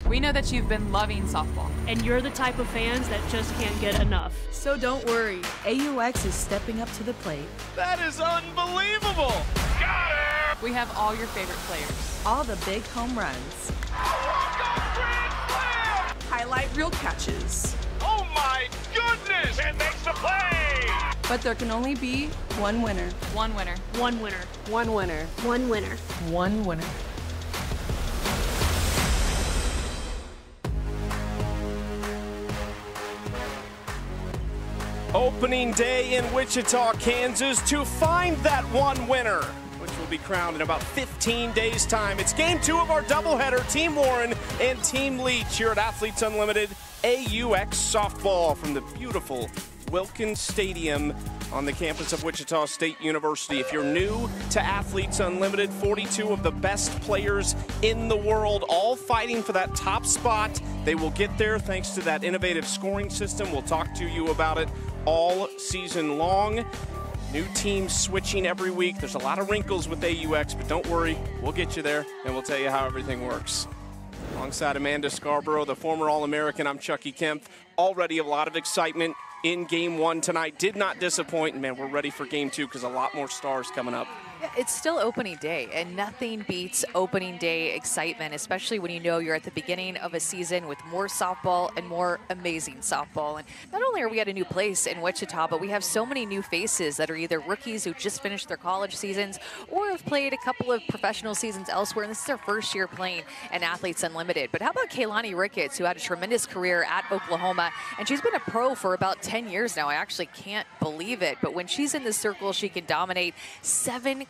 We know that you've been loving softball. And you're the type of fans that just can't get enough. So don't worry, AUX is stepping up to the plate. That is unbelievable! Got it! We have all your favorite players. All the big home runs. Highlight reel catches. Oh my goodness! And makes the play! But there can only be one winner. One winner. One winner. One winner. One winner. One winner. Opening day in Wichita, Kansas to find that one winner, which will be crowned in about 15 days' time. It's game 2 of our doubleheader, Team Warren and Team Leach here at Athletes Unlimited AUX Softball from the beautiful Wilkins Stadium on the campus of Wichita State University. If you're new to Athletes Unlimited, 42 of the best players in the world, all fighting for that top spot. They will get there thanks to that innovative scoring system. We'll talk to you about it all season long. New teams switching every week. There's a lot of wrinkles with AUX, but don't worry, we'll get you there and we'll tell you how everything works. Alongside Amanda Scarborough, the former All-American, I'm Chucky Kemp. Already a lot of excitement in game 1 tonight. Did not disappoint, and man, we're ready for game 2 because a lot more stars coming up. Yeah, it's still opening day, and nothing beats opening day excitement, especially when you know you're at the beginning of a season with more softball and more amazing softball. And not only are we at a new place in Wichita, but we have so many new faces that are either rookies who just finished their college seasons or have played a couple of professional seasons elsewhere, and this is their first year playing in Athletes Unlimited. But how about Kaylani Ricketts, who had a tremendous career at Oklahoma, and she's been a pro for about 10 years now. I actually can't believe it, but when she's in the circle, she can dominate 7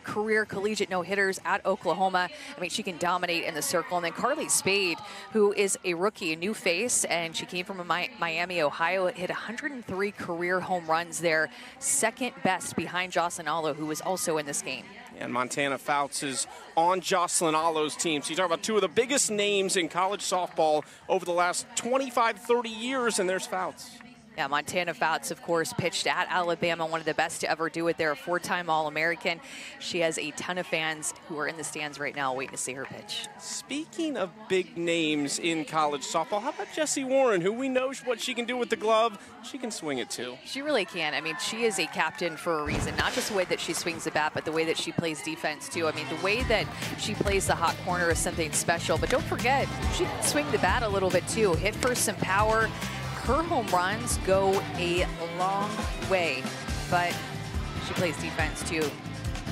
career collegiate no-hitters at Oklahoma. I mean, she can dominate in the circle. And then Carly Spade, who is a rookie, a new face, and she came from Miami, Ohio, hit 103 career home runs there, second best behind Jocelyn Allo, who was also in this game. And Montana Fouts is on Jocelyn Allo's team. So you talk about 2 of the biggest names in college softball over the last 25, 30 years, and there's Fouts. Yeah, Montana Fouts, of course, pitched at Alabama, one of the best to ever do it there, a 4-time All-American. She has a ton of fans who are in the stands right now waiting to see her pitch. Speaking of big names in college softball, how about Jessie Warren, who we know what she can do with the glove? She can swing it too. She really can. I mean, she is a captain for a reason, not just the way that she swings the bat, but the way that she plays defense too. I mean, the way that she plays the hot corner is something special, but don't forget, she can swing the bat a little bit too, hit for some power. Her home runs go a long way, but she plays defense too.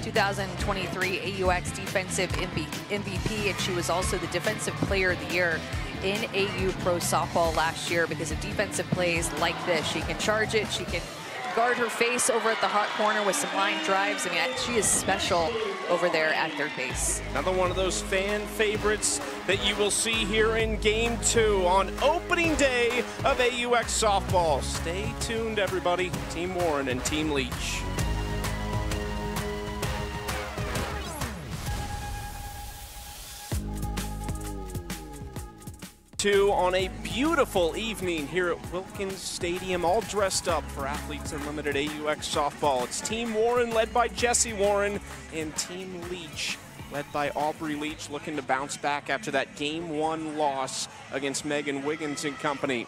2023 AUX Defensive MVP, and she was also the Defensive Player of the Year in AU Pro Softball last year because of defensive plays like this. She can charge it, she can guard her face over at the hot corner with some line drives. I mean, she is special over there at third base. Another one of those fan favorites that you will see here in Game 2 on opening day of AUX Softball. Stay tuned, everybody. Team Warren and Team Leach. On a beautiful evening here at Wilkins Stadium, all dressed up for Athletes Unlimited AUX Softball. It's Team Warren led by Jessie Warren and Team Leach led by Aubrey Leach, looking to bounce back after that Game 1 loss against Megan Wiggins and company.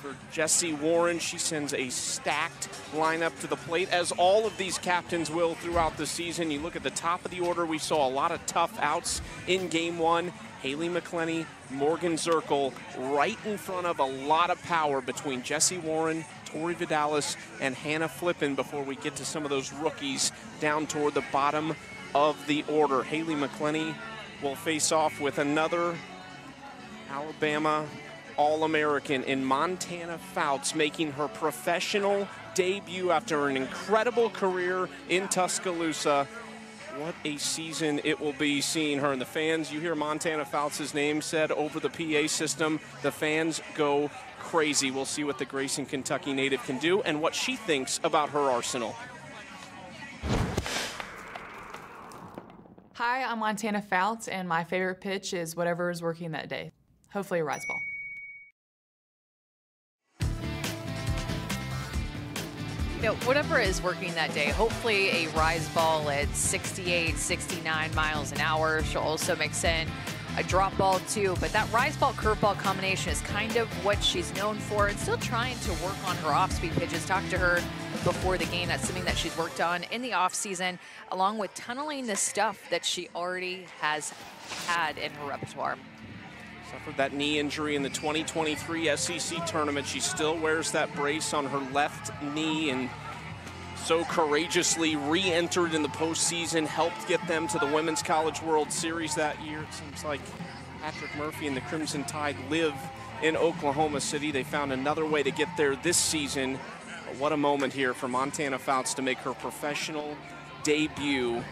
For Jessie Warren, she sends a stacked lineup to the plate, as all of these captains will throughout the season. You look at the top of the order, we saw a lot of tough outs in Game 1. Haley McClenny, Morgan Zirkle, right in front of a lot of power between Jessie Warren, Tori Vidalis, and Hannah Flippin before we get to some of those rookies down toward the bottom of the order. Haley McClenny will face off with another Alabama All-American in Montana Fouts, making her professional debut after an incredible career in Tuscaloosa. What a season it will be seeing her. And the fans, you hear Montana Fouts' name said over the PA system, the fans go crazy. We'll see what the Grayson, Kentucky native can do and what she thinks about her arsenal. Hi, I'm Montana Fouts, and my favorite pitch is whatever is working that day. Hopefully a rise ball. You know, whatever is working that day, hopefully a rise ball at 68, 69 miles an hour. She'll also mix in a drop ball too, but that rise ball, curveball combination is kind of what she's known for, and still trying to work on her off-speed pitches. Talked to her before the game. That's something that she's worked on in the off-season, along with tunneling the stuff that she already has had in her repertoire. Suffered that knee injury in the 2023 SEC tournament. She still wears that brace on her left knee and so courageously re-entered in the postseason, helped get them to the Women's College World Series that year. It seems like Patrick Murphy and the Crimson Tide live in Oklahoma City. They found another way to get there this season. But what a moment here for Montana Fouts to make her professional debut.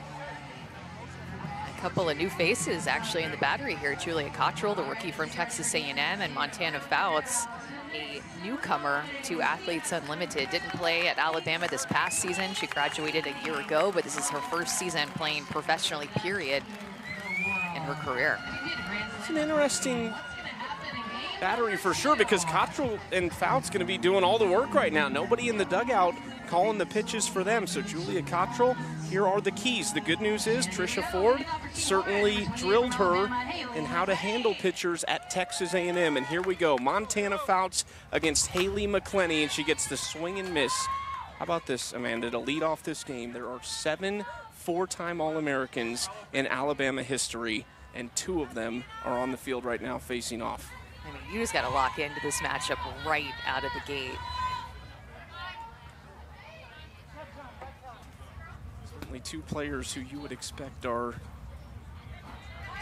A couple of new faces actually in the battery here. Julia Cottrell, the rookie from Texas A&M, and Montana Fouts, a newcomer to Athletes Unlimited. Didn't play at Alabama this past season. She graduated a year ago, but this is her first season playing professionally, period, in her career. It's an interesting battery for sure, because Cottrell and Fouts going to be doing all the work right now. Nobody in the dugout calling the pitches for them. So Julia Cottrell, here are the keys. The good news is Trisha Ford certainly drilled her in how to handle pitchers at Texas A&M. And here we go, Montana Fouts against Haley McClenny, and she gets the swing and miss. How about this, Amanda, to lead off this game? There are 7 four-time All-Americans in Alabama history, and 2 of them are on the field right now facing off. I mean, you just got to lock into this matchup right out of the gate. Certainly 2 players who you would expect are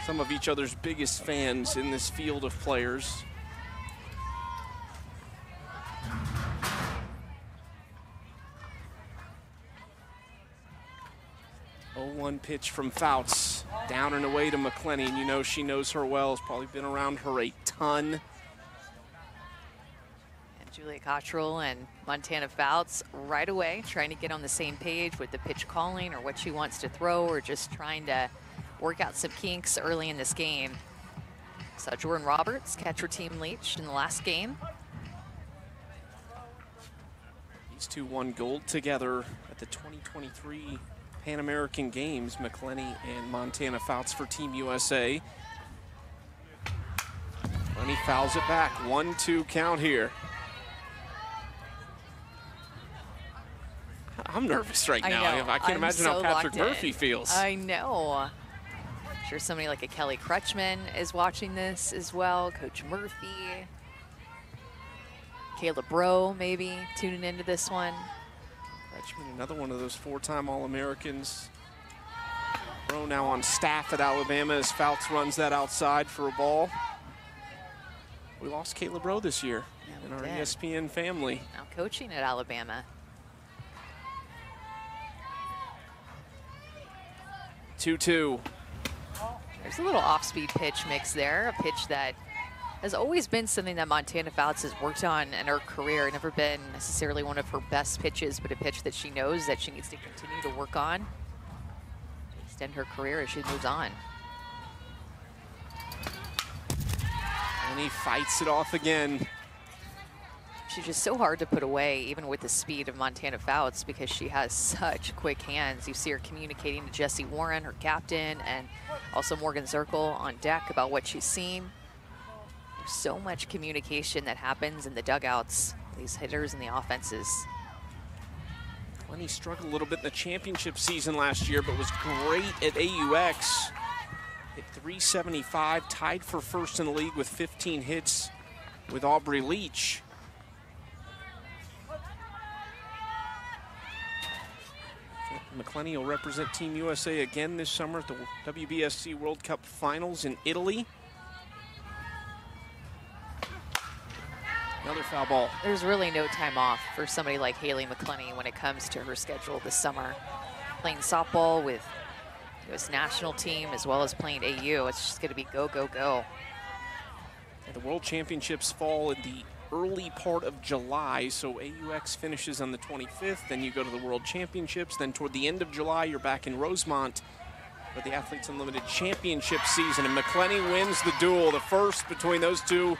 some of each other's biggest fans in this field of players. Oh-1 pitch from Fouts, down and away to McClenny, and you know she knows her well, has probably been around her a ton. And Julia Cottrell and Montana Fouts right away trying to get on the same page with the pitch calling or what she wants to throw, or just trying to work out some kinks early in this game. So Jordan Roberts, catcher Team Leach in the last game. These 2 won gold together at the 2023 Pan American Games, McClenny and Montana Fouts for Team USA. McClenny fouls it back, 1-2 count here. I'm nervous right now. I can't imagine how Patrick Murphy feels. I know. I'm sure somebody like a Kelly Crutchman is watching this as well. Coach Murphy. Kayla Bro maybe tuning into this one. Crutchman, another one of those 4-time All-Americans. Bro now on staff at Alabama as Fouts runs that outside for a ball. We lost Kayla Bro this year in our ESPN family. Now coaching at Alabama. 2-2. There's a little off-speed pitch mix there, a pitch that has always been something that Montana Fouts has worked on in her career. Never been necessarily one of her best pitches, but a pitch that she knows that she needs to continue to work on to extend her career as she moves on. And he fights it off again. She's just so hard to put away, even with the speed of Montana Fouts, because she has such quick hands. You see her communicating to Jessie Warren, her captain, and also Morgan Zirkle on deck about what she's seen. There's so much communication that happens in the dugouts, these hitters and the offenses. Lenny struggled a little bit in the championship season last year, but was great at AUX. Hit .375, tied for first in the league with 15 hits with Aubrey Leach. McClenny will represent Team USA again this summer at the WBSC World Cup Finals in Italy. Another foul ball. There's really no time off for somebody like Haley McClenny when it comes to her schedule this summer. Playing softball with the U.S. national team as well as playing AU. It's just going to be go, go, go. The World Championships fall in the early part of July, so AUX finishes on the 25th, then you go to the World Championships, then toward the end of July, you're back in Rosemont for the Athletes Unlimited Championship season, and McClenny wins the duel, the first between those 2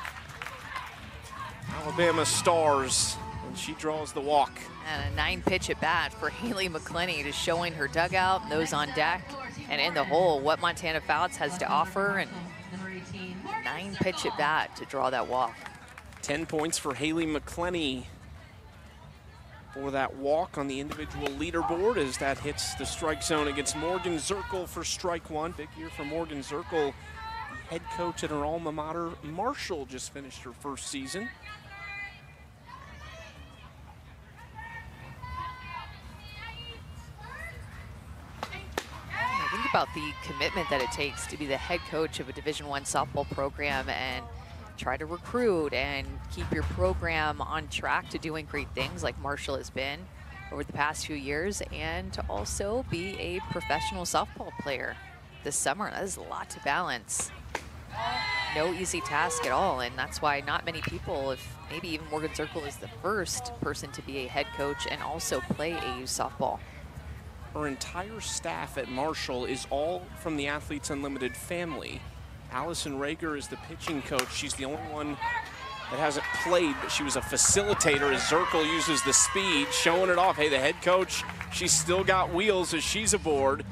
Alabama stars, and she draws the walk. And a 9-pitch at bat for Haley McClenny, just showing her dugout and those on deck and in the hole what Montana Fouts has to offer, and 9-pitch at bat to draw that walk. 10 points for Haley McClenny for that walk on the individual leaderboard as that hits the strike zone against Morgan Zirkle for strike one. Big year for Morgan Zirkle. The head coach at her alma mater, Marshall, just finished her first season. Think about the commitment that it takes to be the head coach of a Division I softball program and try to recruit and keep your program on track to doing great things like Marshall has been over the past few years, and to also be a professional softball player this summer. That is a lot to balance. No easy task at all, and that's why not many people, if maybe even Morgan Zirkle, is the first person to be a head coach and also play AU softball. Her entire staff at Marshall is all from the Athletes Unlimited family. Allison Rager is the pitching coach. She's the only one that hasn't played, but she was a facilitator as Zirkle uses the speed, showing it off. Hey, the head coach, she's still got wheels as she's aboard.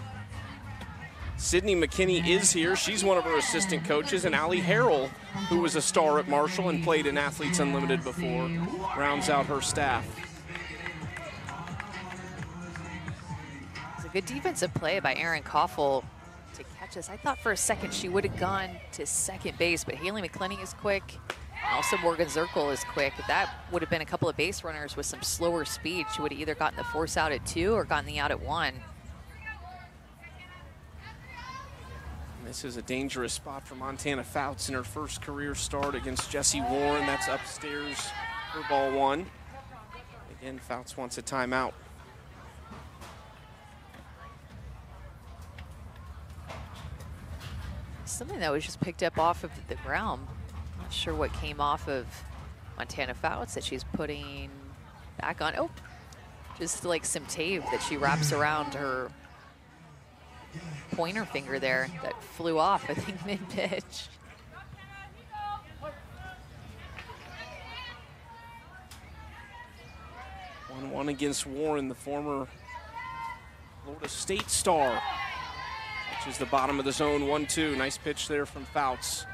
Sydney McKinney is here. She's one of her assistant coaches, and Allie Harrell, who was a star at Marshall and played in Athletes Unlimited before, rounds out her staff. It's a good defensive play by Erin Koffel to catch us. I thought for a second she would have gone to second base, but Haley McClenny is quick. Also Morgan Zirkle is quick. If that would have been a couple of base runners with some slower speed, she would have either gotten the force out at 2 or gotten the out at 1. This is a dangerous spot for Montana Fouts in her first career start against Jessie Warren. That's upstairs for ball 1. Again, Fouts wants a timeout. Something that was just picked up off of the ground. Not sure what came off of Montana Fouts that she's putting back on. Oh, just like some tape that she wraps around her pointer finger there that flew off, I think, mid-pitch. One against Warren, the former Florida State star. Which is the bottom of the zone, 1-2. Nice pitch there from Fouts.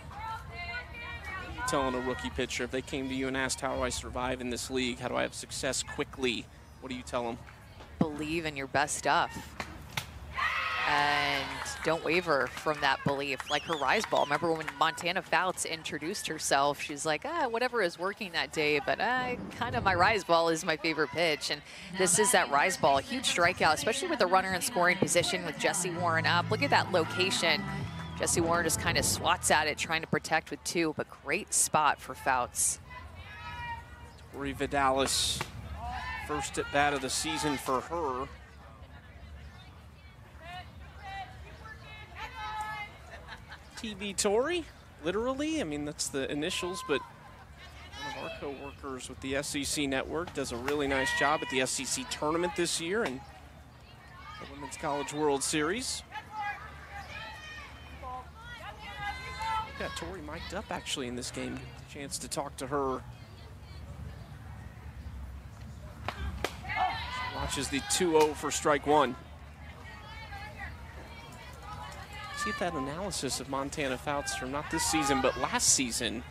What are you telling a rookie pitcher if they came to you and asked, how do I survive in this league? How do I have success quickly? What do you tell them? Believe in your best stuff. And don't waver from that belief. Like her rise ball. Remember when Montana Fouts introduced herself, she's like, whatever is working that day, but kind of my rise ball is my favorite pitch. And this is that rise ball. A huge strikeout, especially with the runner in scoring position with Jessie Warren up. Look at that location. Jessie Warren just kind of swats at it, trying to protect with 2, but great spot for Fouts. Tori Vidalis, first at bat of the season for her. TV Tori, literally. I mean, that's the initials, but one of our co-workers with the SEC Network does a really nice job at the SEC tournament this year and the Women's College World Series. We got Tori mic'd up actually in this game. Get a chance to talk to her. She watches the 2-0 for strike 1. See if that analysis of Montana Fouts from not this season, but last season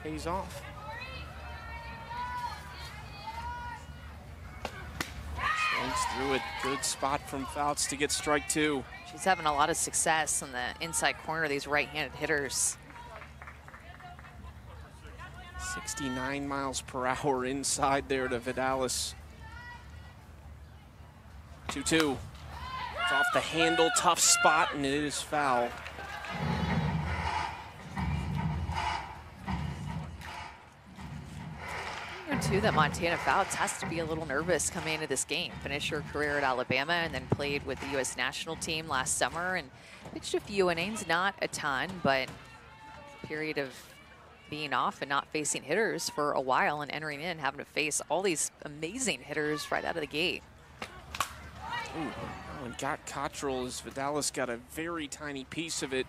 pays off. Swings through it. Good spot from Fouts to get strike 2. She's having a lot of success in the inside corner of these right-handed hitters. 69 miles per hour inside there to Vidalis. 2-2. It's off the handle, tough spot, and it is foul. Too, that Montana Fouts has to be a little nervous coming into this game. Finished her career at Alabama and then played with the U.S. national team last summer and pitched a few innings, not a ton, but a period of being off and not facing hitters for a while and entering in, having to face all these amazing hitters right out of the gate. Ooh. And got Cottrell as Vidalis got a very tiny piece of it.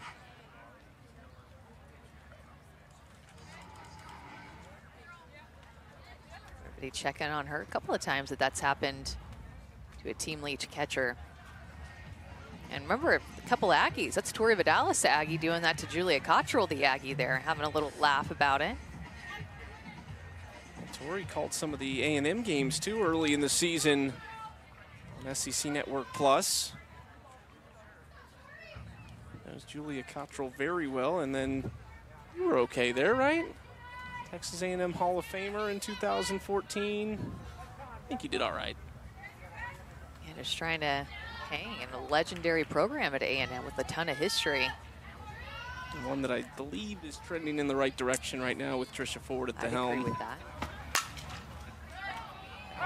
Everybody checking on her. A couple of times that's happened to a Team Leach catcher. And remember, a couple Aggies. That's Tori Vidalis, the Aggie, doing that to Julia Cottrell, the Aggie there, having a little laugh about it. Well, Tori called some of the A&M games, too, early in the season on SEC Network Plus. That was Julia Cottrell very well, and then you were okay there, right? Texas A&M Hall of Famer in 2014. I think you did all right. And just trying to hang in a legendary program at A&M with a ton of history. One that I believe is trending in the right direction right now with Trisha Ford at the helm. I agree with that.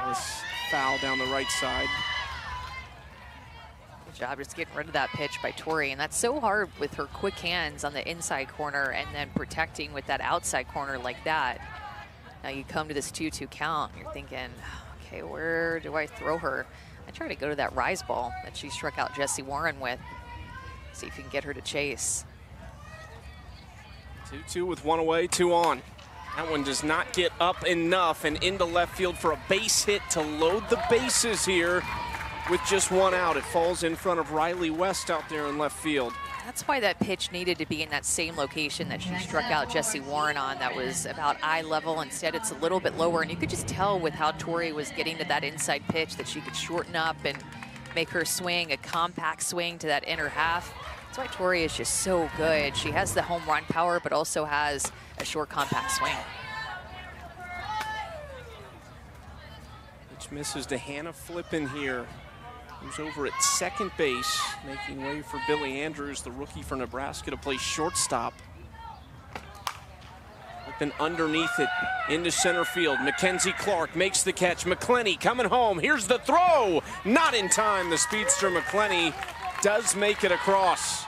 This foul down the right side. Good job just getting rid of that pitch by Tori, and that's so hard with her quick hands on the inside corner and then protecting with that outside corner like that. Now you come to this 2-2 count, and you're thinking, okay, where do I throw her? I try to go to that rise ball that she struck out Jessie Warren with. See if you can get her to chase. 2-2 with one away, two on. That one does not get up enough and into left field for a base hit to load the bases here with just one out. It falls in front of Riley West out there in left field. That's why that pitch needed to be in that same location that she struck out Jessie Warren on. That was about eye level. Instead, it's a little bit lower. And you could just tell with how Tori was getting to that inside pitch that she could shorten up and make her swing a compact swing to that inner half. That's why Tori is just so good. She has the home run power, but also has a short, compact swing. Which misses to Hannah Flippen here, who's over at second base, making way for Billy Andrews, the rookie for Nebraska, to play shortstop. Flippen underneath it into center field. Mackenzie Clark makes the catch. McClenny coming home. Here's the throw. Not in time. The speedster McClenny does make it across.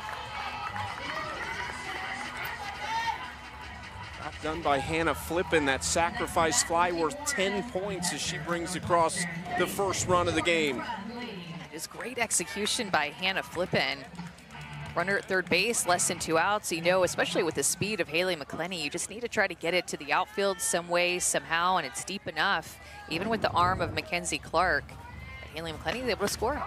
Job done by Hannah Flippen. That sacrifice fly worth 10 points as she brings across the first run of the game. It's great execution by Hannah Flippen. Runner at third base, less than 2 outs. You know, especially with the speed of Haley McClenny, you just need to try to get it to the outfield some way, somehow, and it's deep enough, even with the arm of Mackenzie Clark. And Haley McClenny is able to score.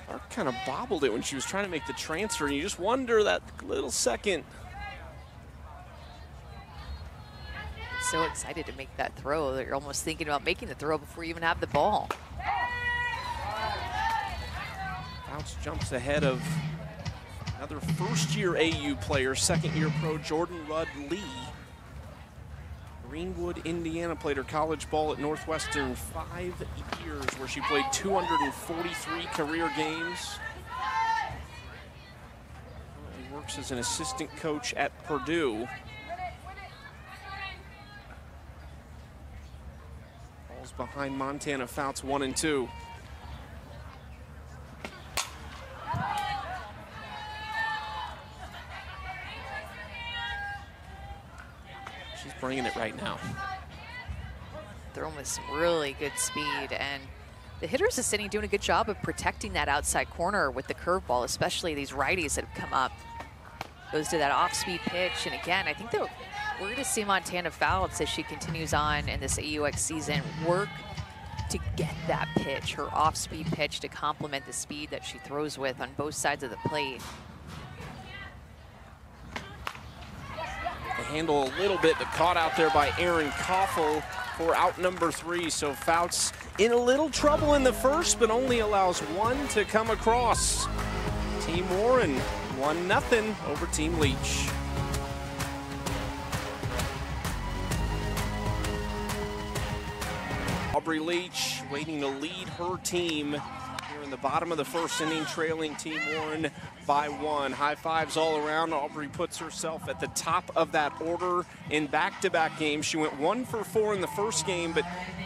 Clark kind of bobbled it when she was trying to make the transfer, and you just wonder that little second. So excited to make that throw that you're almost thinking about making the throw before you even have the ball. Fouts jumps ahead of another first-year AU player, second-year pro Jordan Rudd-Lee. Greenwood, Indiana, played her college ball at Northwestern 5 years, where she played 243 career games. She works as an assistant coach at Purdue. Falls behind Montana Fouts 1 and 2. She's bringing it right now. Throwing with some really good speed, and the hitters are sitting doing a good job of protecting that outside corner with the curveball, especially these righties that have come up. Goes to that off-speed pitch, and again, I think that we're going to see Montana Fouts as she continues on in this AUX season work to get that pitch, her off-speed pitch, to complement the speed that she throws with on both sides of the plate. The handle a little bit, but caught out there by Aaron Koffel for out number 3. So Fouts in a little trouble in the first, but only allows one to come across. Team Warren 1-0 over Team Leach. Aubrey Leach waiting to lead her team here in the bottom of the first inning, trailing Team Warren by 1. High fives all around. Aubrey puts herself at the top of that order in back-to-back games. She went 1 for 4 in the first game, but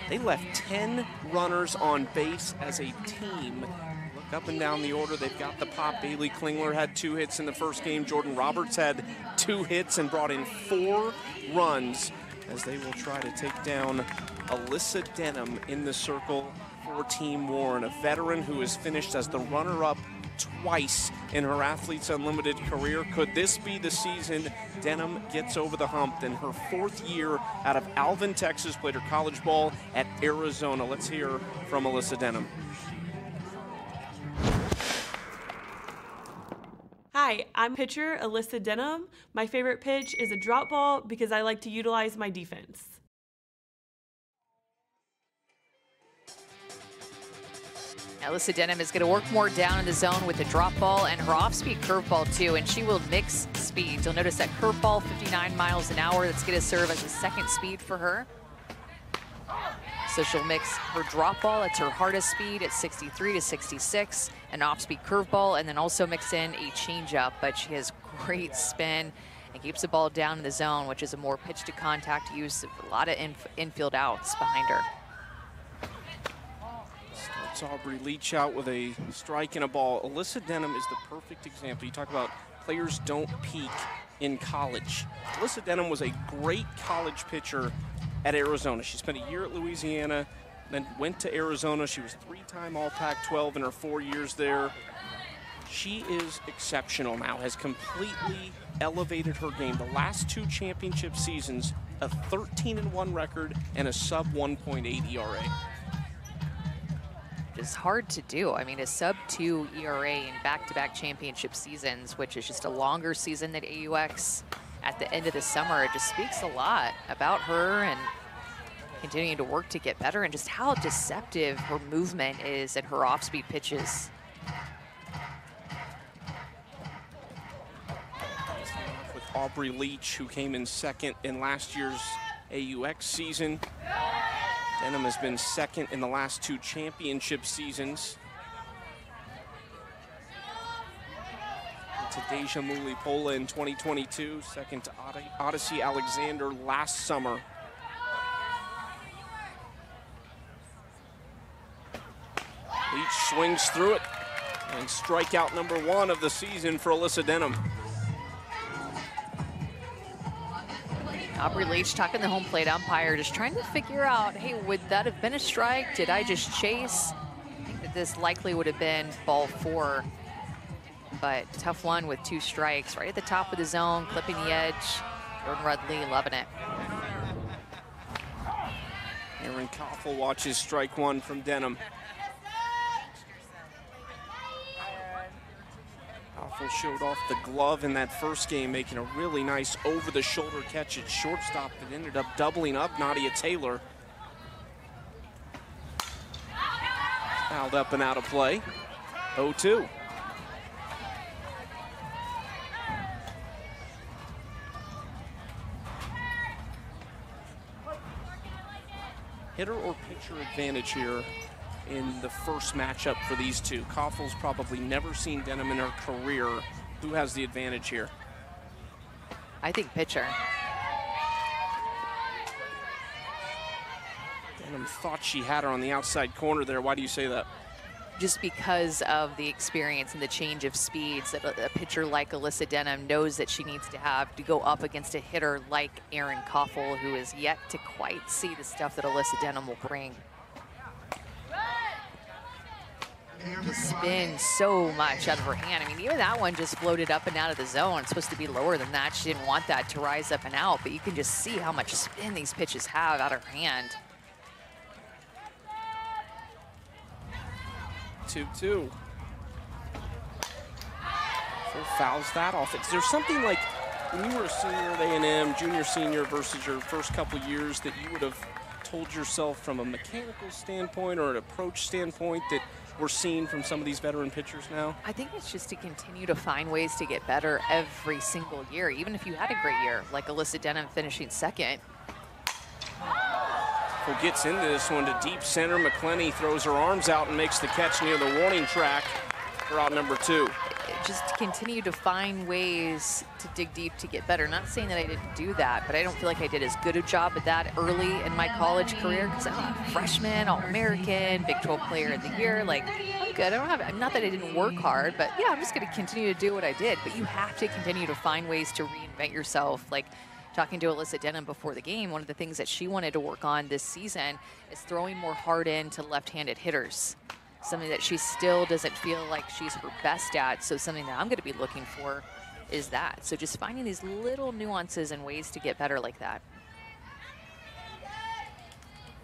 they left 10 runners on base as a team. Look up and down the order. They've got the pop. Bailey Klingler had 2 hits in the first game. Jordan Roberts had 2 hits and brought in 4 runs as they will try to take down Alyssa Denham in the circle for Team Warren, a veteran who has finished as the runner-up twice in her Athletes Unlimited career. Could this be the season Denham gets over the hump? In her 4th year out of Alvin, Texas, played her college ball at Arizona. Let's hear from Alyssa Denham. Hi, I'm pitcher Alyssa Denham. My favorite pitch is a drop ball because I like to utilize my defense. Alyssa Denham is going to work more down in the zone with the drop ball and her off-speed curveball too, and she will mix speeds. You'll notice that curveball, 59 miles an hour, that's going to serve as a second speed for her. So she'll mix her drop ball, it's her hardest speed at 63 to 66, an off-speed curveball, and then also mix in a changeup, but she has great spin and keeps the ball down in the zone, which is a more pitch-to-contact use, a lot of infield outs behind her. Starts Aubrey Leach out with a strike and a ball. Alyssa Denham is the perfect example. You talk about players don't peak in college. Alyssa Denham was a great college pitcher at Arizona. She spent a year at Louisiana, then went to Arizona. She was 3-time All Pac-12 in her 4 years there. She is exceptional now, has completely elevated her game. The last 2 championship seasons, a 13-1 record and a sub 1.8 ERA. It's hard to do. I mean, a sub-2 ERA in back-to-back championship seasons, which is just a longer season than AUX at the end of the summer. It just speaks a lot about her and continuing to work to get better and just how deceptive her movement is and her off-speed pitches. With Aubrey Leach, who came in second in last year's AUX season. Denham has been second in the last 2 championship seasons. To Deja Mulipola in 2022, second to Odyssey Alexander last summer. Leach swings through it, and strikeout number 1 of the season for Alyssa Denham. Aubrey Leach talking to the home plate umpire, just trying to figure out, hey, would that have been a strike? Did I just chase? I think that this likely would have been ball 4, but tough one with 2 strikes right at the top of the zone, clipping the edge. Jordan Rudley loving it. Aaron Koffel watches strike 1 from Denham. Koffel showed off the glove in that first game, making a really nice over-the-shoulder catch at shortstop that ended up doubling up Nadia Taylor. Fouled up and out of play. 0-2. Hitter or pitcher advantage here in the first matchup for these two. Koffel's probably never seen Denham in her career. Who has the advantage here? I think pitcher. Denham thought she had her on the outside corner there. Why do you say that? Just because of the experience and the change of speeds that a pitcher like Alyssa Denham knows that she needs to have to go up against a hitter like Aaron Koffel, who is yet to quite see the stuff that Alyssa Denham will bring. Just spins so much out of her hand. I mean, even that one just floated up and out of the zone. It's supposed to be lower than that. She didn't want that to rise up and out, but you can just see how much spin these pitches have out of her hand. 2-2. So fouls that off. Is there something like when you were a senior at A&M, junior, senior versus your first couple years that you would have told yourself from a mechanical standpoint or an approach standpoint that we're seeing from some of these veteran pitchers now? I think it's just to continue to find ways to get better every single year, even if you had a great year, like Alyssa Denham finishing second. Who gets into this one to deep center. McClenny throws her arms out and makes the catch near the warning track for out number 2. Just continue to find ways to dig deep to get better. Not saying that I didn't do that, but I don't feel like I did as good a job at that early in my college career because I'm a freshman, All-American, Big 12 Player of the Year. Like, I'm good. I don't have, not that I didn't work hard, but yeah, I'm just going to continue to do what I did. But you have to continue to find ways to reinvent yourself. Like, talking to Alyssa Denham before the game, one of the things that she wanted to work on this season is throwing more hard in to left-handed hitters. Something that she still doesn't feel like she's her best at, so something that I'm going to be looking for is that. So just finding these little nuances and ways to get better like that.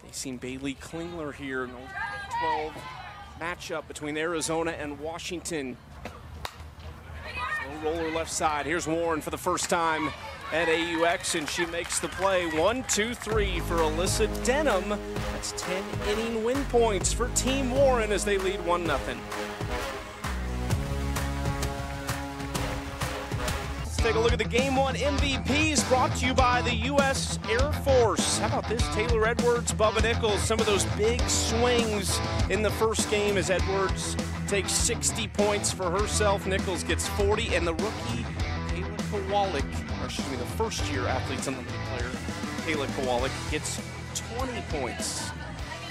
They've seen Bailey Klingler here in the 12 matchup between Arizona and Washington. roller left side. Here's Warren for the first time at AUX, and she makes the play. 1, 2, 3 for Alyssa Denham. That's 10 inning win points for Team Warren as they lead 1-0. Let's take a look at the Game 1 MVPs brought to you by the U.S. Air Force. How about this? Taylor Edwards, Bubba Nichols, some of those big swings in the first game as Edwards takes 60 points for herself. Nichols gets 40, and the rookie, Kayla Kowalik, or excuse me, the first-year Athletes Unlimited player, Kayla Kowalik, gets 20 points.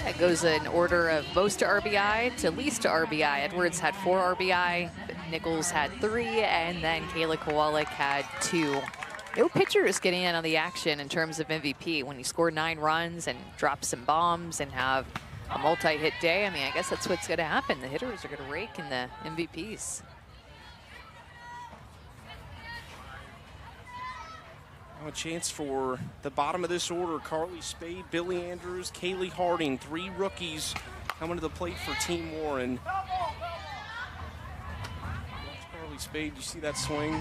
That goes in order of most to RBI to least to RBI. Edwards had 4 RBI, Nichols had 3, and then Kayla Kowalik had 2. No pitchers getting in on the action in terms of MVP. When you score 9 runs and drop some bombs and have a multi-hit day, I mean, I guess that's what's going to happen. The hitters are going to rake in the MVPs. Now a chance for the bottom of this order. Carly Spade, Billy Andrews, Kaylee Harding, 3 rookies coming to the plate for Team Warren. Carly Spade, you see that swing?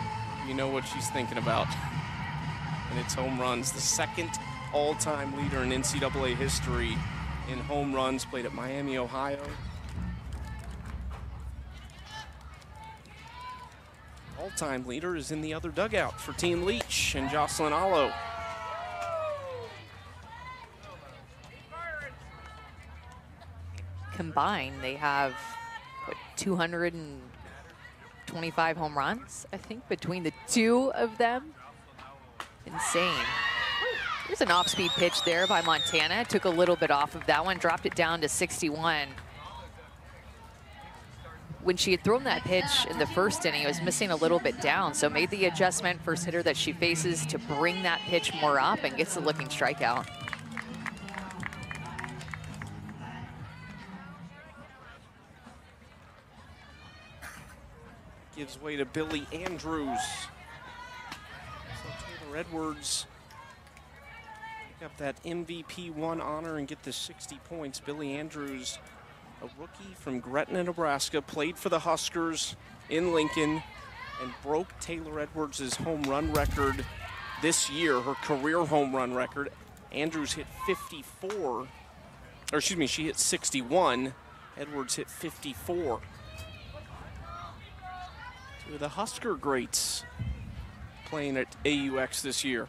You know what she's thinking about. And it's home runs. The second all-time leader in NCAA history in home runs, played at Miami, Ohio. All-time leader is in the other dugout for Team Leach and Jocelyn Allo. Combined, they have, what, 225 home runs, I think, between the 2 of them. Insane. There's an off-speed pitch there by Montana. Took a little bit off of that one, dropped it down to 61. When she had thrown that pitch in the first inning, it was missing a little bit down, so made the adjustment, first hitter that she faces, to bring that pitch more up and gets the looking strikeout. Gives way to Billy Andrews. So Taylor Edwards pick up that MVP 1 honor and get the 60 points. Billy Andrews, a rookie from Gretna, Nebraska, played for the Huskers in Lincoln and broke Taylor Edwards' home run record this year, her career home run record. Andrews hit 54, or excuse me, she hit 61. Edwards hit 54. 2 of the Husker greats playing at AUX this year.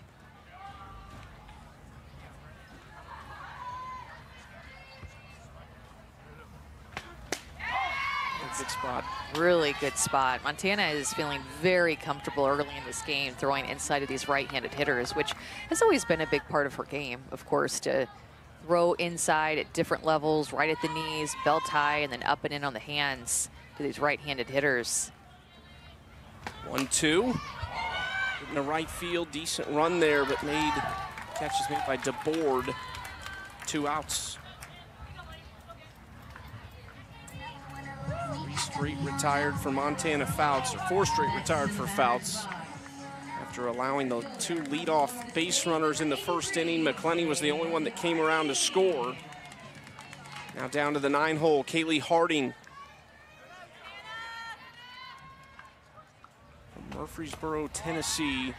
Good spot. Really good spot. Montana is feeling very comfortable early in this game, throwing inside of these right-handed hitters, which has always been a big part of her game, of course, to throw inside at different levels, right at the knees, belt high, and then up and in on the hands to these right-handed hitters. 1-2. In the right field, decent run there, but catches made by DeBoard. 2 outs. 3 straight retired for Montana Fouts, or 4 straight retired for Fouts. After allowing the 2 leadoff base runners in the first inning, McClenny was the only one that came around to score. Now down to the 9-hole, Kaylee Harding. From Murfreesboro, Tennessee.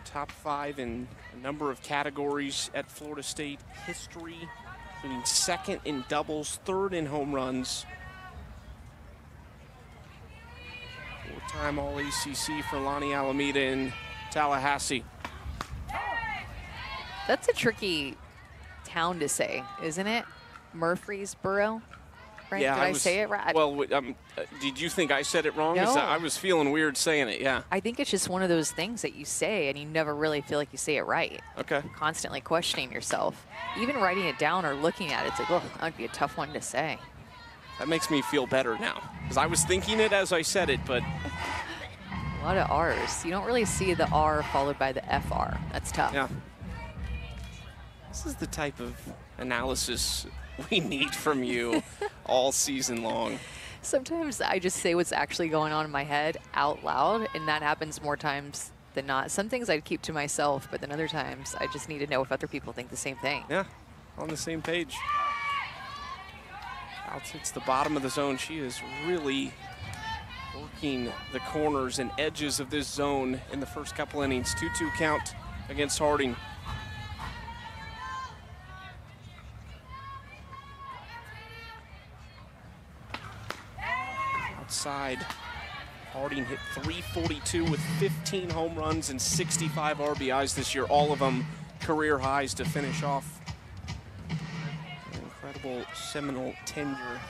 Top 5 in a number of categories at Florida State history, including 2nd in doubles, 3rd in home runs. 4-time All-ACC for Lonnie Alameda in Tallahassee. That's a tricky town to say, isn't it? Murfreesboro, right? Yeah, Did I say it right? Well, did you think I said it wrong? No. 'Cause I was feeling weird saying it, yeah. I think it's just one of those things that you say and you never really feel like you say it right. Okay. Constantly questioning yourself. Even writing it down or looking at it, it's like, oh, that would be a tough one to say. That makes me feel better now, because I was thinking it as I said it, but. A lot of R's. You don't really see the R followed by the FR. That's tough. Yeah. This is the type of analysis we need from you all season long. Sometimes I just say what's actually going on in my head out loud, and that happens more times than not. Some things I keep to myself, but then other times I just need to know if other people think the same thing. Yeah, on the same page. Fouts hits the bottom of the zone. She has really working the corners and edges of this zone in the first couple innings. 2-2 count against Harding. Outside, Harding hit .342 with 15 home runs and 65 RBIs this year, all of them career highs to finish off an incredible Seminole tenure.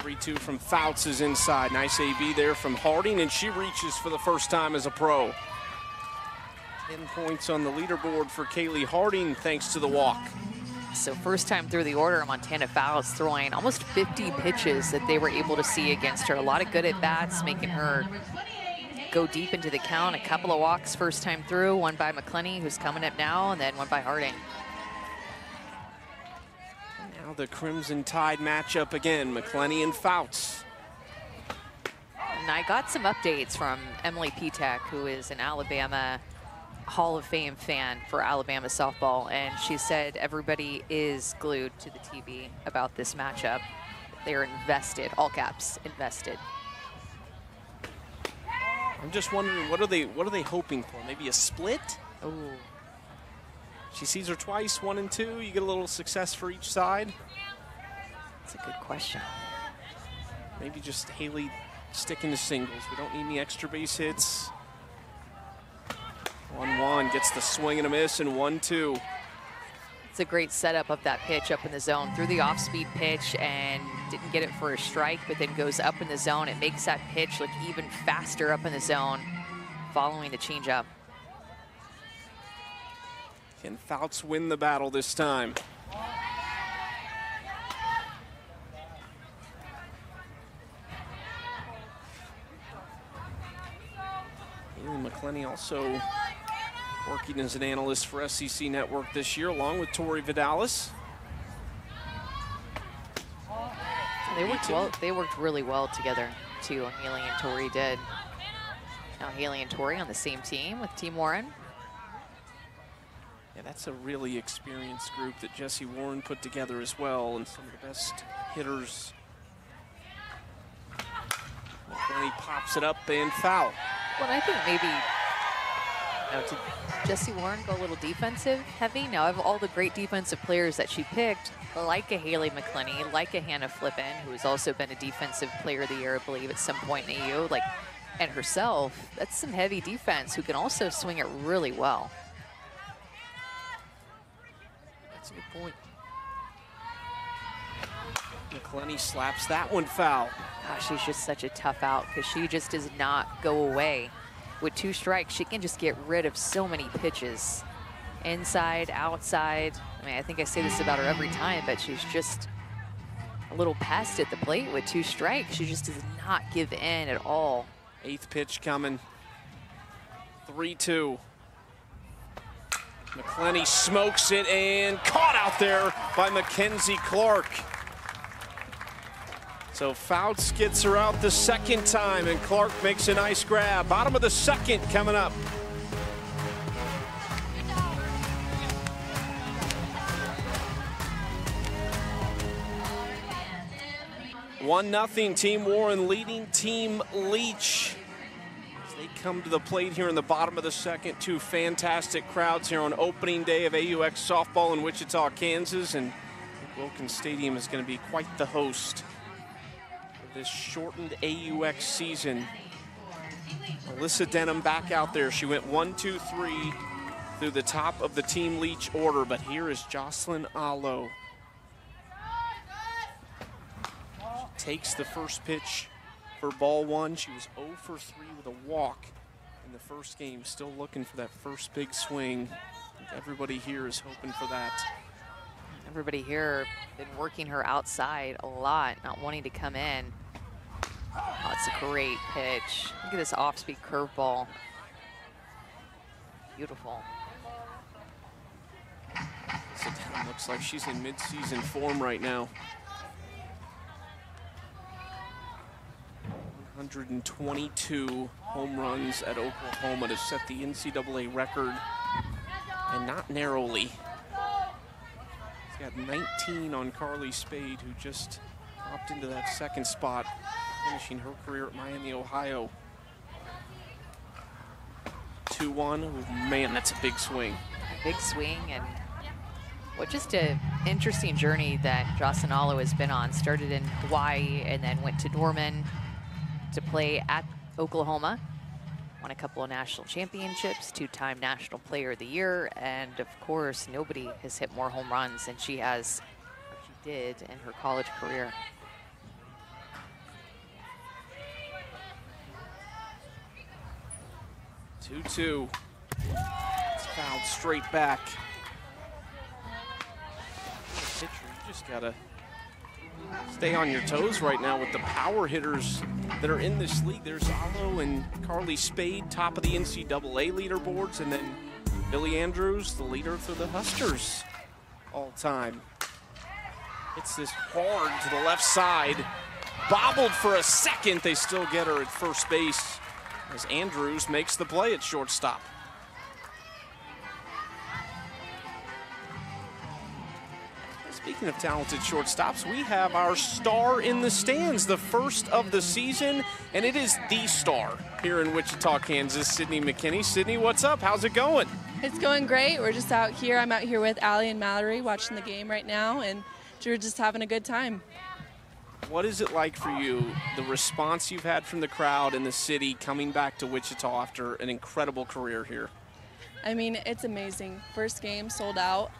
3-2 from Fouts is inside. Nice AV there from Harding, and she reaches for the first time as a pro. 10 points on the leaderboard for Kaylee Harding thanks to the walk. So first time through the order, Montana Fouts throwing almost 50 pitches that they were able to see against her. A lot of good at-bats, making her go deep into the count. A couple of walks first time through, one by McClenny, who's coming up now, and then one by Harding. Now the Crimson Tide matchup again, McClenny and Fouts. And I got some updates from Emily Petek, who is an Alabama Hall of Fame fan for Alabama softball, and she said everybody is glued to the TV about this matchup. They are invested, all caps, invested. I'm just wondering, what are they hoping for? Maybe a split? Oh, She sees her twice, 1 and 2. You get a little success for each side. that's a good question. Maybe just Haley sticking to singles. We don't need any extra base hits. 1-1 gets the swing and a miss, and 1-2. It's a great setup of that pitch up in the zone. Threw the off-speed pitch and didn't get it for a strike, but then goes up in the zone. It makes that pitch look even faster up in the zone following the changeup. Can Fouts win the battle this time? Haley McClenny also working as an analyst for SEC Network this year, along with Tori Vidalis. They worked really well together, too. Haley and Tori did. Now Haley and Tori on the same team with Team Warren. Yeah, that's a really experienced group that Jessie Warren put together as well, and some of the best hitters. McClenny pops it up and foul. Well, I think maybe, did Jessie Warren go a little defensive heavy? Now, of all the great defensive players that she picked, like a Haley McClenny, like a Hannah Flippen, who's also been a defensive player of the year, I believe, at some point in AU, and herself, that's some heavy defense who can also swing it really well. That's a good point. McClenny slaps that one foul. Gosh, she's just such a tough out because she just does not go away. With 2 strikes, she can just get rid of so many pitches. Inside, outside. I mean, I think I say this about her every time, but she's just a little pest at the plate with 2 strikes. She just does not give in at all. 8th pitch coming. 3-2. McClenny smokes it and caught out there by Mackenzie Clark. So Fouts gets her out the second time, and Clark makes a nice grab. Bottom of the second coming up. One nothing, Team Warren leading Team Leach. As they come to the plate here in the bottom of the second. 2 fantastic crowds here on opening day of AUX softball in Wichita, Kansas, and Wilkins Stadium is going to be quite the host this shortened AUX season. Alyssa Denham back out there. She went 1, 2, 3 through the top of the Team Leach order, but here is Jocelyn Allo. She takes the first pitch for ball 1. She was 0 for 3 with a walk in the first game, still looking for that first big swing. I think everybody here is hoping for that. Everybody here been working her outside a lot, not wanting to come in. Oh, it's a great pitch. Look at this off-speed curveball. Beautiful. Sedana looks like she's in mid-season form right now. 122 home runs at Oklahoma to set the NCAA record, and not narrowly. He's got 19 on Carly Spade, who just Dropped into that second spot, finishing her career at Miami, Ohio. 2-1. Oh, man, that's a big swing. A big swing, and what just an interesting journey that Jocelyn Allo has been on. Started in Hawaii and then went to Norman to play at Oklahoma. Won a couple of national championships, 2-time National Player of the Year, and of course, nobody has hit more home runs than she has, or she did in her college career. Two. It's fouled straight back. Pitcher, you just gotta stay on your toes right now with the power hitters that are in this league. There's Allo and Carly Spade, top of the NCAA leaderboards, and then Billy Andrews, the leader for the Huskers all time. Hits this hard to the left side. Bobbled for a second. They still get her at first base as Andrews makes the play at shortstop. Speaking of talented shortstops, we have our star in the stands, the first of the season, and it is the star here in Wichita, Kansas, Sydney McKinney. Sydney, what's up? How's it going? It's going great. We're just out here. I'm out here with Allie and Mallory watching the game right now, and we're just having a good time. What is it like for you, the response you've had from the crowd and the city coming back to Wichita after an incredible career here? I mean, it's amazing. First game sold out.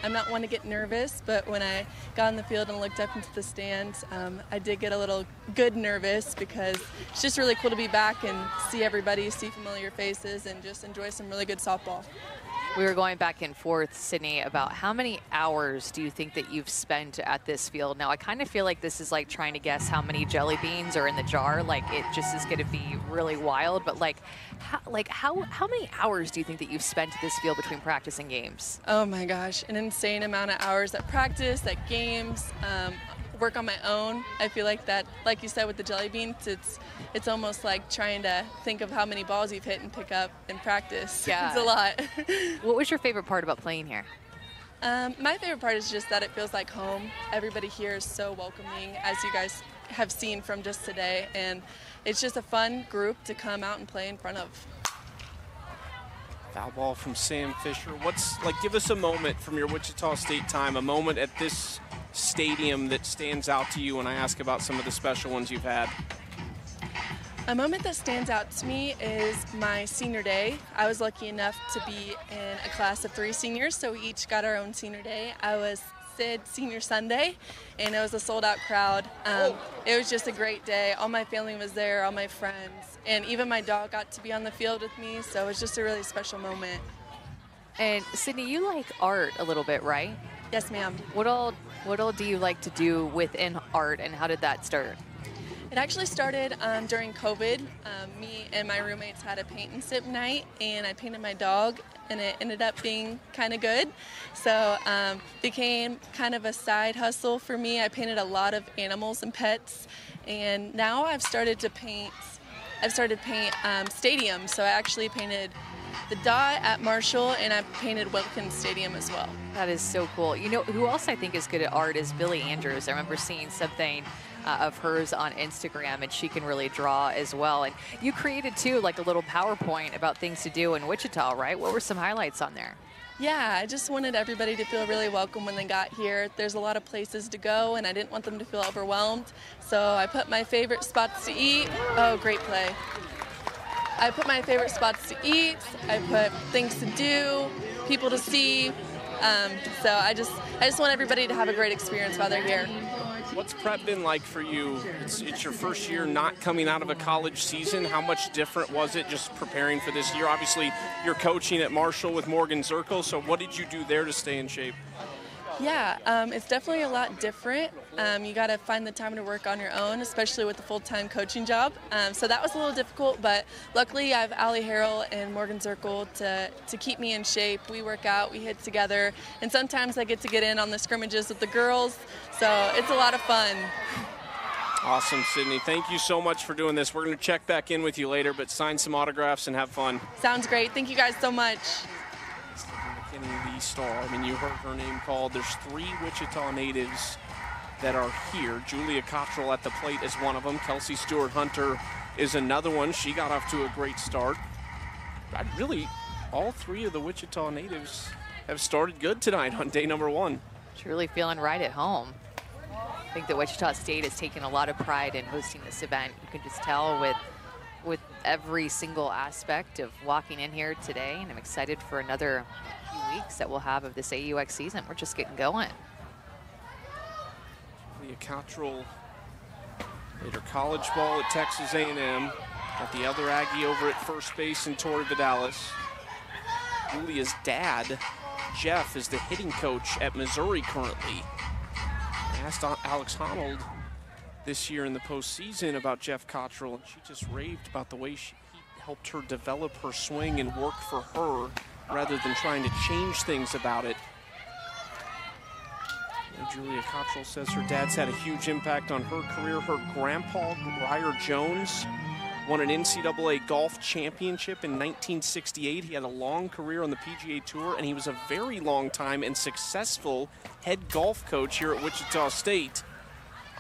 I'm not one to get nervous, but when I got on the field and looked up into the stands, I did get a little good nervous because it's just really cool to be back and see everybody, see familiar faces, and just enjoy some really good softball. We were going back and forth, Sydney, about how many hours do you think that you've spent at this field? Now, I kind of feel like this is like trying to guess how many jelly beans are in the jar. Like, it just is going to be really wild. But, how many hours do you think that you've spent at this field between practice and games? Oh, my gosh. An insane amount of hours at practice, at games, work on my own. I feel like that, like you said with the jelly beans, it's almost like trying to think of how many balls you've hit and pick up in practice. Yeah. It's a lot. What was your favorite part about playing here? My favorite part is just that it feels like home. Everybody here is so welcoming, as you guys have seen from just today, and it's just a fun group to come out and play in front of. Foul ball from Sam Fisher. Give us a moment from your Wichita State time, a moment at this stadium that stands out to you when I ask about some of the special ones you've had. A moment that stands out to me is my senior day. I was lucky enough to be in a class of 3 seniors, so we each got our own senior day. I was Sid Senior Sunday, and it was a sold-out crowd. It was just a great day. All my family was there, all my friends, and even my dog got to be on the field with me, so it was just a really special moment. And Sydney, you like art a little bit, right? Yes, ma'am. What all do you like to do within art, and how did that start? It actually started during COVID. Me and my roommates had a paint and sip night, and I painted my dog, and it ended up being kind of good. So became kind of a side hustle for me. I painted a lot of animals and pets, and now I've started to paint stadiums. So I actually painted the dot at Marshall, and I've painted Wilkins Stadium as well. That is so cool. You know, who else I think is good at art is Billy Andrews. I remember seeing something of hers on Instagram, and she can really draw as well. And you created, too, like a little PowerPoint about things to do in Wichita, right? What were some highlights on there? Yeah, I just wanted everybody to feel really welcome when they got here. There's a lot of places to go, and I didn't want them to feel overwhelmed. So I put my favorite spots to eat. Oh, great play. I put my favorite spots to eat. I put things to do, people to see. So I just want everybody to have a great experience while they're here. What's prep been like for you? It's your first year not coming out of a college season. How much different was it just preparing for this year? Obviously, you're coaching at Marshall with Morgan Zirkle, so what did you do there to stay in shape? Yeah, it's definitely a lot different. You got to find the time to work on your own, especially with the full-time coaching job. So that was a little difficult, but luckily I have Allie Harrell and Morgan Zirkle to keep me in shape. We work out, we hit together, and sometimes I get to get in on the scrimmages with the girls, so it's a lot of fun. Awesome, Sydney. Thank you so much for doing this. We're going to check back in with you later, but sign some autographs and have fun. Sounds great. Thank you guys so much. The star. I mean, you heard her name called. There's 3 Wichita natives that are here. Julia Cottrell at the plate is one of them. Kelsey Stewart-Hunter is another one. She got off to a great start. Really, all three of the Wichita natives have started good tonight on day number 1. Truly feeling right at home. I think that Wichita State has taken a lot of pride in hosting this event. You can just tell with every single aspect of walking in here today, and I'm excited for another few weeks that we'll have of this AUX season. We're just getting going. Julia Cottrell played her college ball at Texas A&M. Got the other Aggie over at first base in Tori Vidalis. Julia's dad, Jeff, is the hitting coach at Missouri currently. I asked Alex Honnold this year in the postseason about Jeff Cottrell, and she just raved about the way he helped her develop her swing and work for her rather than trying to change things about it. And Julia Cottrell says her dad's had a huge impact on her career. Her grandpa, Ryer Jones, won an NCAA golf championship in 1968. He had a long career on the PGA Tour, and he was a very long time and successful head golf coach here at Wichita State.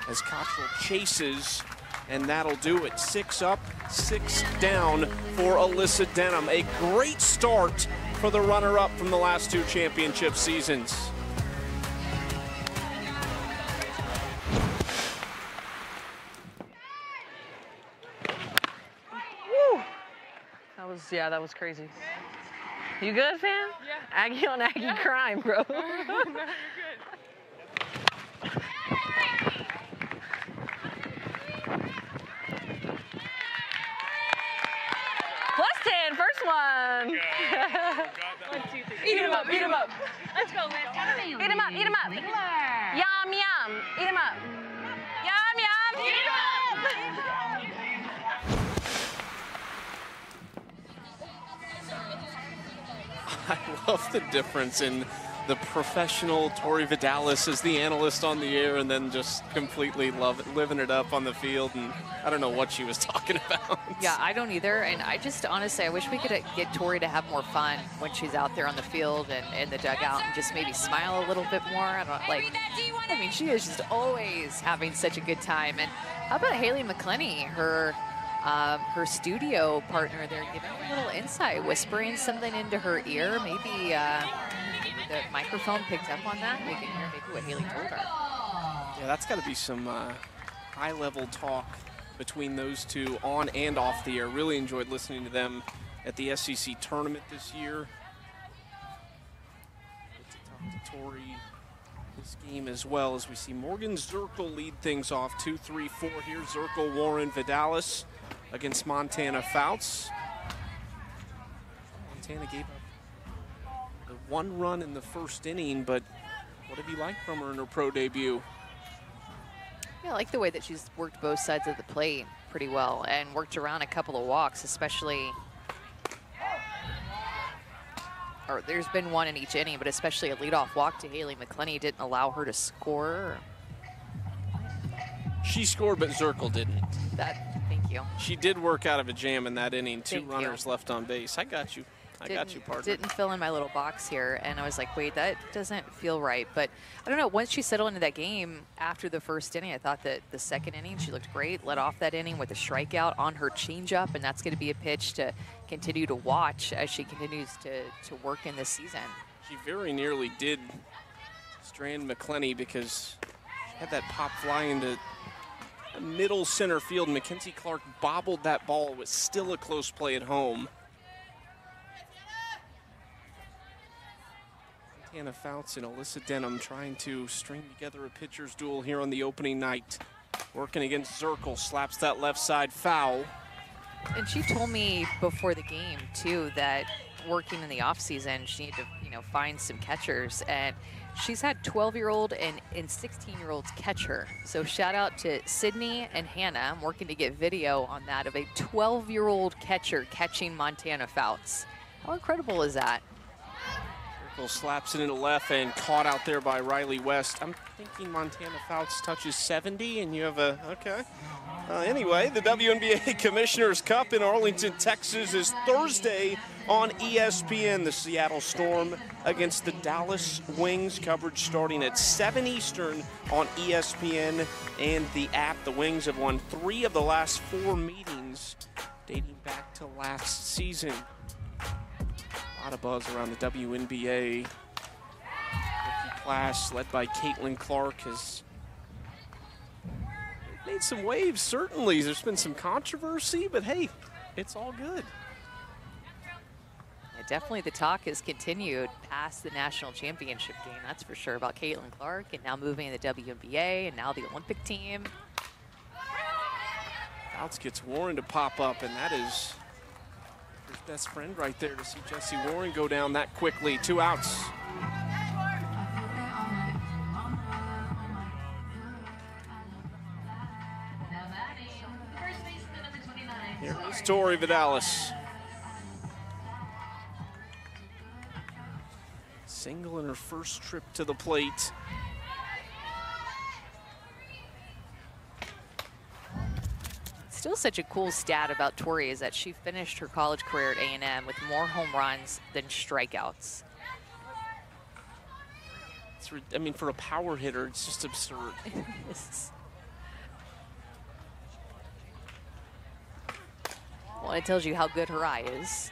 As Cottrell chases, and that'll do it. 6 up, 6 down for Alyssa Denham. A great start for the runner-up from the last 2 championship seasons. That was crazy. You good, fam? Yeah. Aggie on Aggie crime, bro. No, you're good. +10, first one. 1, 2, 3. Eat him up, eat him up. Let's go, man. Eat him up, eat him up. Yum, yum. Eat him up. Yum, yum. Eat him up. I love the difference in the professional Tori Vidalis as the analyst on the air, and then just completely living it up on the field. And I don't know what she was talking about. Yeah, I don't either. And I just honestly, I wish we could get Tori to have more fun when she's out there on the field and in the dugout, and just maybe smile a little bit more. I mean, she is just always having such a good time. And how about Haley McClenny, her studio partner there, giving a little insight, whispering something into her ear. Maybe the microphone picked up on that. We can hear maybe what Haley told her. Yeah, that's got to be some high-level talk between those two on and off the air. Really enjoyed listening to them at the SEC tournament this year. Get to talk to Tori this game as well, as we see Morgan Zirkle lead things off. 2-3-4 here. Zirkle, Warren, Vidalis against Montana Fouts. Montana gave up the 1 run in the first inning, but what have you liked from her in her pro debut? Yeah, I like the way that she's worked both sides of the plate pretty well and worked around a couple of walks, especially, or there's been one in each inning, but especially a leadoff walk to Haley McClenny didn't allow her to score. She scored, but Zirkle didn't. Thank you. She did work out of a jam in that inning. Two Thank runners you. left on base. I got you. I got you, partner. Didn't fill in my little box here, and I was like, wait, that doesn't feel right. But I don't know, once she settled into that game after the first inning, I thought that the second inning, she looked great, led off that inning with a strikeout on her changeup, and that's going to be a pitch to continue to watch as she continues to work in this season. She very nearly did strand McClenny because she had that pop fly into middle center field. Mackenzie Clark bobbled that ball. It was still a close play at home. Montana Fouts and Alyssa Denham trying to string together a pitcher's duel here on the opening night. Working against Zirkle, slaps that left side foul. And she told me before the game, too, that working in the offseason, she needed to, find some catchers. And she's had 12-year-old and 16-year-olds catch her. So shout out to Sydney and Hannah. I'm working to get video on that of a 12-year-old catcher catching Montana Fouts. How incredible is that? Michael slaps it into left and caught out there by Riley West. I'm thinking Montana Fouts touches 70 and you have a, okay. Anyway, the WNBA Commissioner's Cup in Arlington, Texas is Thursday on ESPN. The Seattle Storm against the Dallas Wings. Coverage starting at 7 Eastern on ESPN and the app. The Wings have won 3 of the last 4 meetings dating back to last season. A lot of buzz around the WNBA. Rookie class led by Caitlin Clark has made some waves, certainly. There's been some controversy, but hey, it's all good. Yeah, definitely the talk has continued past the national championship game, that's for sure, about Caitlin Clark, and now moving to the WNBA, and now the Olympic team. Fouts gets Warren to pop up, and that is his best friend right there to see Jessie Warren go down that quickly. 2 outs. Here is Tori Vidalis. Single in her first trip to the plate. Still such a cool stat about Tori is that she finished her college career at A&M with more home runs than strikeouts. I mean, for a power hitter, it's just absurd. Well, it tells you how good her eye is.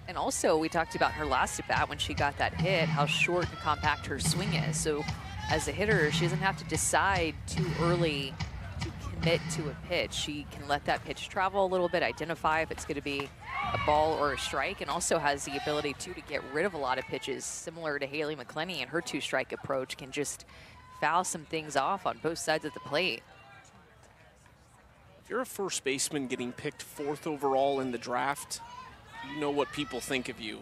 And also, we talked about her last at bat when she got that hit, how short and compact her swing is. So as a hitter, she doesn't have to decide too early to commit to a pitch. She can let that pitch travel a little bit, identify if it's going to be a ball or a strike, and also has the ability to get rid of a lot of pitches, similar to Haley McClenny, and her 2-strike approach can just foul some things off on both sides of the plate. If you're a first baseman getting picked 4th overall in the draft, you know what people think of you.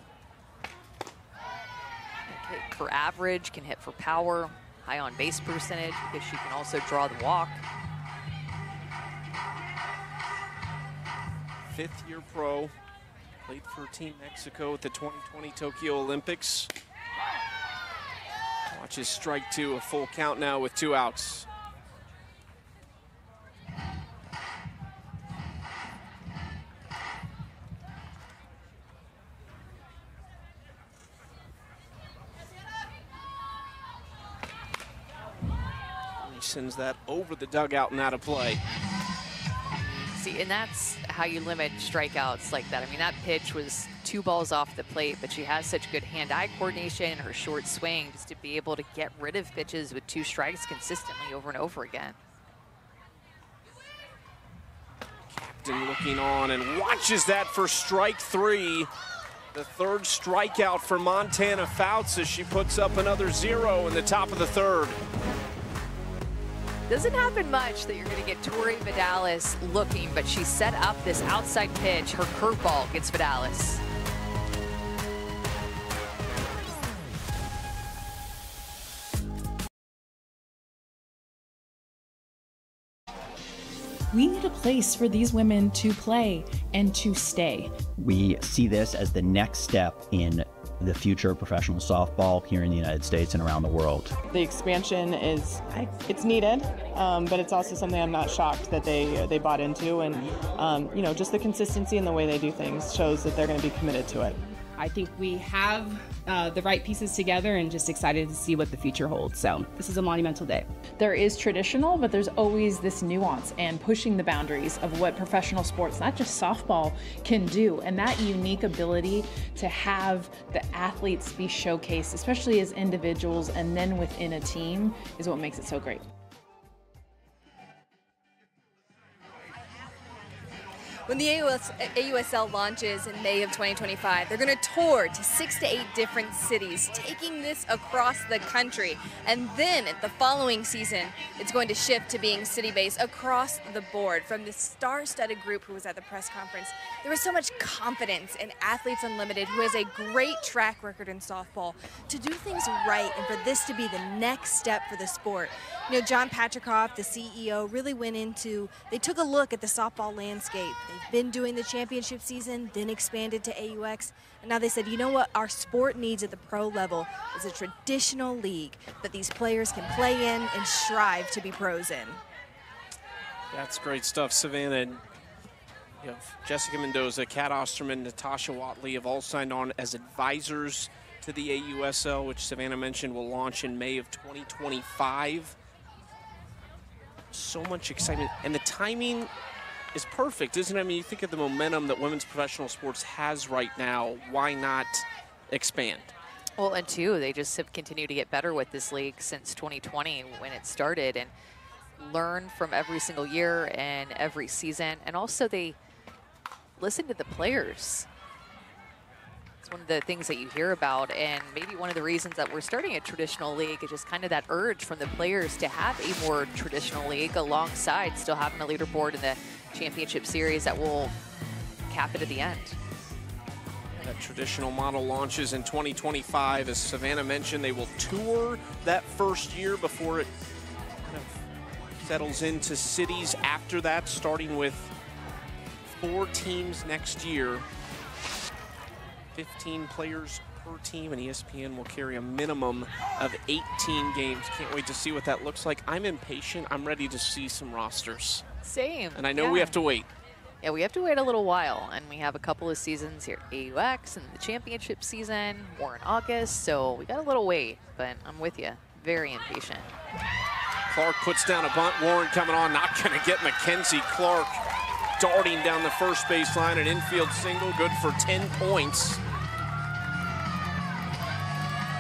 Hit for average, can hit for power, high on base percentage, because she can also draw the walk. 5th-year pro, played for Team Mexico at the 2020 Tokyo Olympics. Watches strike 2, a full count now with 2 outs. Sends that over the dugout and out of play. See, and that's how you limit strikeouts like that. I mean, that pitch was 2 balls off the plate, but she has such good hand-eye coordination and her short swing just to be able to get rid of pitches with 2 strikes consistently over and over again. Captain looking on and watches that for strike 3. The 3rd strikeout for Montana Fouts as she puts up another 0 in the top of the 3rd. Doesn't happen much that you're going to get Tori Vidalis looking, but she set up this outside pitch. Her curveball gets Vidalis. We need a place for these women to play and to stay. We see this as the next step in the future of professional softball here in the United States and around the world. The expansion it's needed, but it's also something I'm not shocked that they bought into, and you know, just the consistency in the way they do things shows that they're going to be committed to it. I think we have the right pieces together and just excited to see what the future holds. So this is a monumental day. There is traditional, but there's always this nuance and pushing the boundaries of what professional sports, not just softball, can do. And that unique ability to have the athletes be showcased, especially as individuals and then within a team, is what makes it so great. When the AUSL launches in May of 2025, they're going to tour to 6 to 8 different cities, taking this across the country. And then the following season, it's going to shift to being city-based across the board. From the star-studded group who was at the press conference, there was so much confidence in Athletes Unlimited, who has a great track record in softball, to do things right and for this to be the next step for the sport. You know, John Patricoff, the CEO, really went into, they took a look at the softball landscape. They've been doing the championship season, then expanded to AUX, and now they said, you know what, our sport needs at the pro level is a traditional league that these players can play in and strive to be pros in. That's great stuff, Savannah. And you have Jessica Mendoza, Kat Osterman, Natasha Watley have all signed on as advisors to the AUSL, which Savannah mentioned will launch in May of 2025. So much excitement, and the timing is perfect, isn't it? I mean, you think of the momentum that women's professional sports has right now, why not expand? Well, and two, they just have continued to get better with this league since 2020 when it started, and learn from every single year and every season, and also they listen to the players. It's one of the things that you hear about, and maybe one of the reasons that we're starting a traditional league is just kind of that urge from the players to have a more traditional league alongside still having a leaderboard in the championship series that will cap it at the end. That traditional model launches in 2025. As Savannah mentioned, they will tour that first year before it kind of settles into cities after that, starting with 4 teams next year. 15 players per team, and ESPN will carry a minimum of 18 games. Can't wait to see what that looks like. I'm impatient. I'm ready to see some rosters. Same. And I know we have to wait. Yeah, we have to wait a little while, and we have a couple of seasons here at AUX and the championship season, more in August, so we got a little wait, but I'm with you. Very impatient. Clark puts down a bunt. Warren coming on, not going to get Mackenzie Clark. Darting down the first baseline, an infield single, good for 10 points.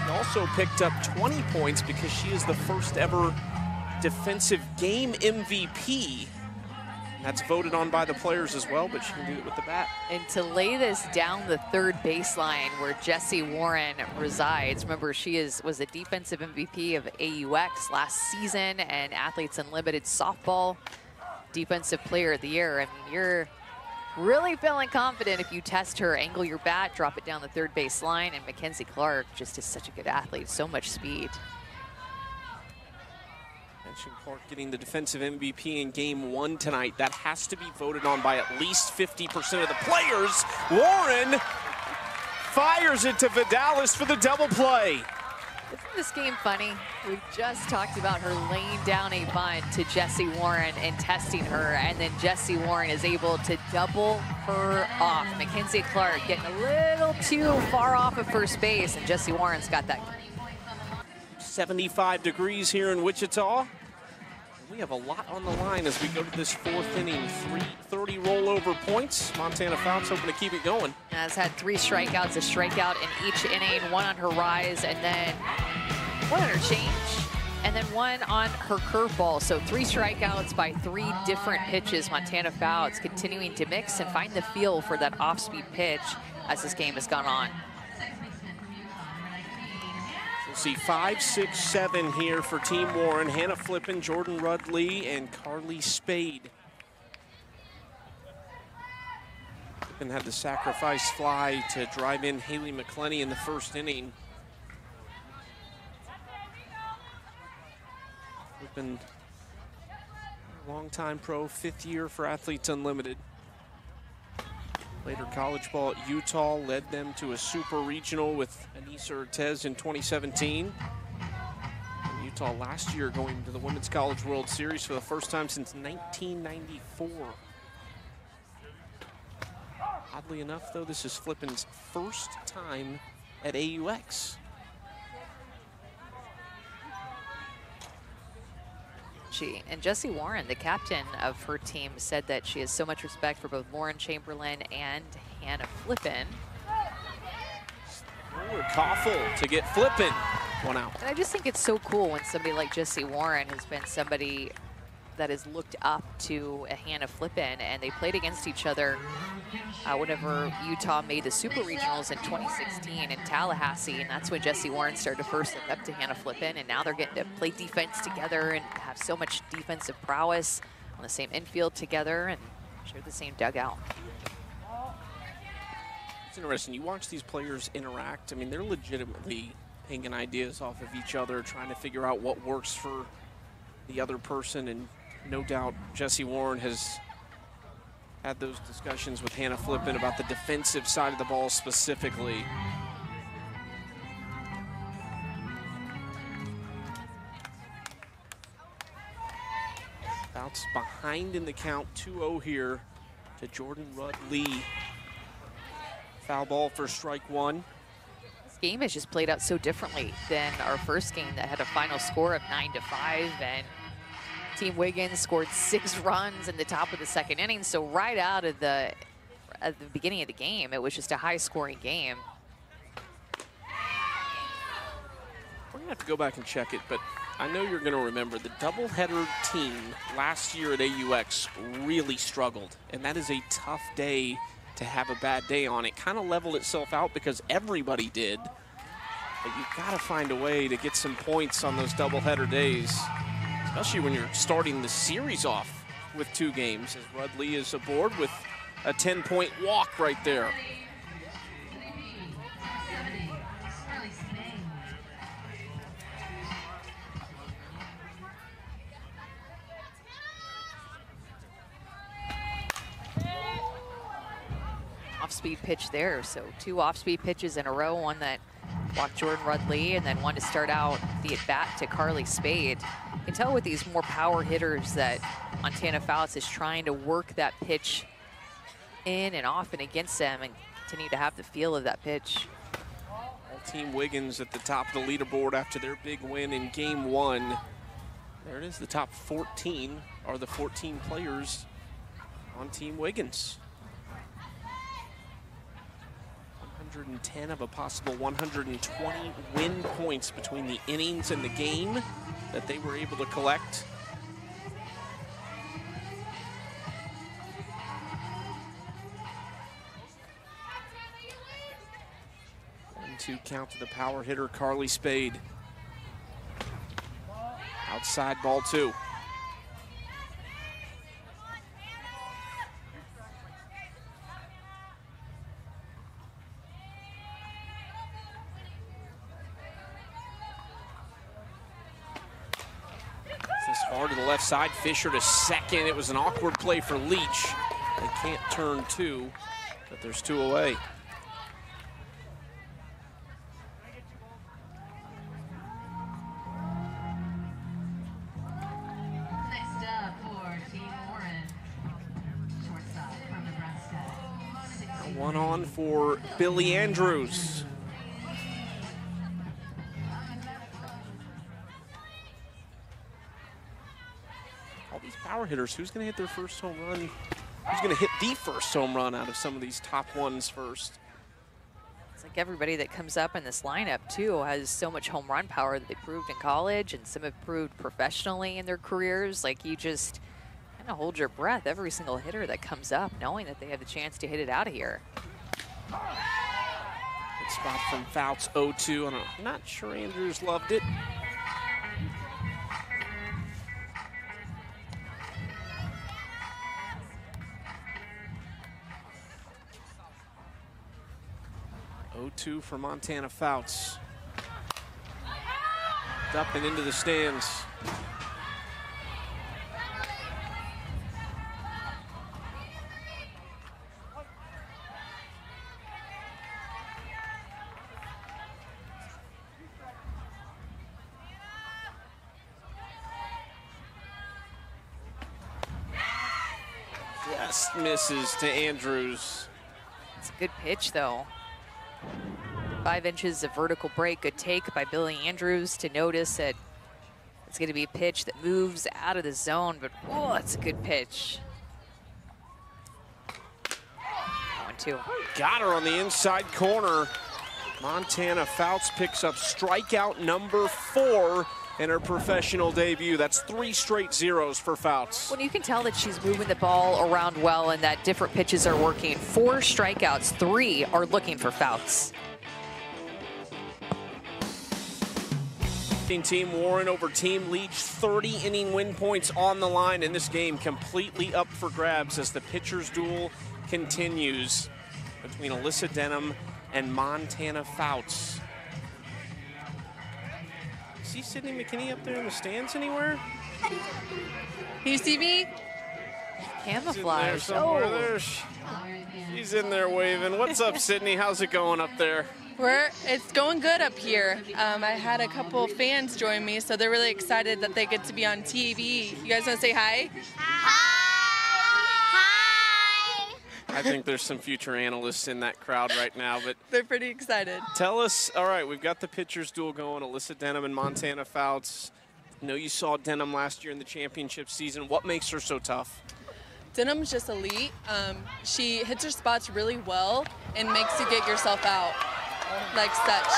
He also picked up 20 points because she is the first ever defensive game MVP. That's voted on by the players as well, but she can do it with the bat. And to lay this down the third baseline where Jessie Warren resides, remember she was a defensive MVP of AUX last season and Athletes Unlimited softball defensive player of the year. I mean, you're really feeling confident if you test her, angle your bat, drop it down the third base line, and Mackenzie Clark just is such a good athlete, so much speed. Mentioned Clark getting the defensive MVP in game 1 tonight. That has to be voted on by at least 50% of the players. Warren fires it to Vidalis for the double play. Isn't this game funny? We just talked about her laying down a bunt to Jessie Warren and testing her, and then Jessie Warren is able to double her off. Mackenzie Clark getting a little too far off of first base, and Jessie Warren's got that. 75 degrees here in Wichita. We have a lot on the line as we go to this 4th inning. 330 rollover points. Montana Fouts hoping to keep it going. Has had 3 strikeouts, a strikeout in each inning, 1 on her rise, and then 1 on her change, and then 1 on her curveball. So 3 strikeouts by 3 different pitches. Montana Fouts continuing to mix and find the feel for that off-speed pitch as this game has gone on. We'll see 5, 6, 7 here for Team Warren. Hannah Flippen, Jordan Rudley, and Carly Spade. Flippen had the sacrifice fly to drive in Haley McClenny in the 1st inning. Flippen, longtime pro, 5th year for Athletes Unlimited. Later college ball at Utah, led them to a super regional with Anissa Ortez in 2017. And Utah last year going to the Women's College World Series for the first time since 1994. Oddly enough, though, this is Flippen's first time at AUX. And Jessie Warren, the captain of her team, said that she has so much respect for both Lauren Chamberlain and Hannah Flippen. Koffel to get Flippen 1 out. And I just think it's so cool when somebody like Jessie Warren has been somebody that has looked up to a Hannah Flippen, and they played against each other whenever Utah made the Super Regionals in 2016 in Tallahassee, and that's when Jessie Warren started to first look up to Hannah Flippen, and now they're getting to play defense together and have so much defensive prowess on the same infield together and share the same dugout. It's interesting, you watch these players interact. I mean, they're legitimately pinging ideas off of each other, trying to figure out what works for the other person, and no doubt Jessie Warren has had those discussions with Hannah Flippen about the defensive side of the ball specifically. Fouts behind in the count, 2-0 here to Jordan Rudd-Lee. Foul ball for strike one. This game has just played out so differently than our first game that had a final score of 9-5, and Team Wiggins scored 6 runs in the top of the second inning. So right out of at the beginning of the game, it was just a high-scoring game. We're gonna have to go back and check it, but I know you're gonna remember the doubleheader team last year at AUX really struggled, and that is a tough day to have a bad day on. It kind of leveled itself out because everybody did, but you've got to find a way to get some points on those doubleheader days, especially when you're starting the series off with 2 games, as Rudd-Lee is aboard with a 10-point walk right there. Off-speed pitch there, so 2 off-speed pitches in a row, one that walked Jordan Rudd-Lee and then one to start out the at-bat to Carly Spade. You can tell with these more power hitters that Montana Fouts is trying to work that pitch in and off and against them and continue to have the feel of that pitch. Team Wiggins at the top of the leaderboard after their big win in game 1. There it is, the top 14 are the 14 players on Team Wiggins. 110 of a possible 120 win points between the innings and the game that they were able to collect. One-two count to the power hitter Carly Spade. Outside ball 2. Hard to the left side, Fisher to second. It was an awkward play for Leach. They can't turn 2, but there's 2 away. Next up for Team Warren, shortstop from Nebraska. One on for Billy Andrews. Power hitters, who's going to hit their first home run? Who's going to hit the first home run out of some of these top ones first? It's like everybody that comes up in this lineup, too, has so much home run power that they proved in college, and some have proved professionally in their careers. Like, you just kind of hold your breath, every single hitter that comes up, knowing that they have the chance to hit it out of here. Good spot from Fouts, 0-2. I'm not sure Andrews loved it. For Montana Fouts. Up and into the stands. Just misses to Andrews. It's a good pitch, though. 5 inches of vertical break. Good take by Billy Andrews to notice that it's going to be a pitch that moves out of the zone, but oh, it's a good pitch. 1-2. Got her on the inside corner. Montana Fouts picks up strikeout number 4 in her professional debut. That's 3 straight zeros for Fouts. Well, you can tell that she's moving the ball around well and that different pitches are working. 4 strikeouts, 3 are looking for Fouts. Team Warren over Team Leach, 30 inning win points on the line in this game, completely up for grabs as the pitcher's duel continues between Alyssa Denham and Montana Fouts. See Sydney McKinney up there in the stands anywhere? Can you see me? Camouflage. She's in there waving. What's up, Sydney? How's it going up there? It's going good up here. I had a couple fans join me, so they're really excited that they get to be on TV. You guys want to say hi? I think there's some future analysts in that crowd right now, but they're pretty excited. Tell us, all right, we've got the pitchers duel going, Alyssa Denham and Montana Fouts. I know you saw Denham last year in the championship season. What makes her so tough? Denham's just elite. She hits her spots really well and makes you get yourself out like such.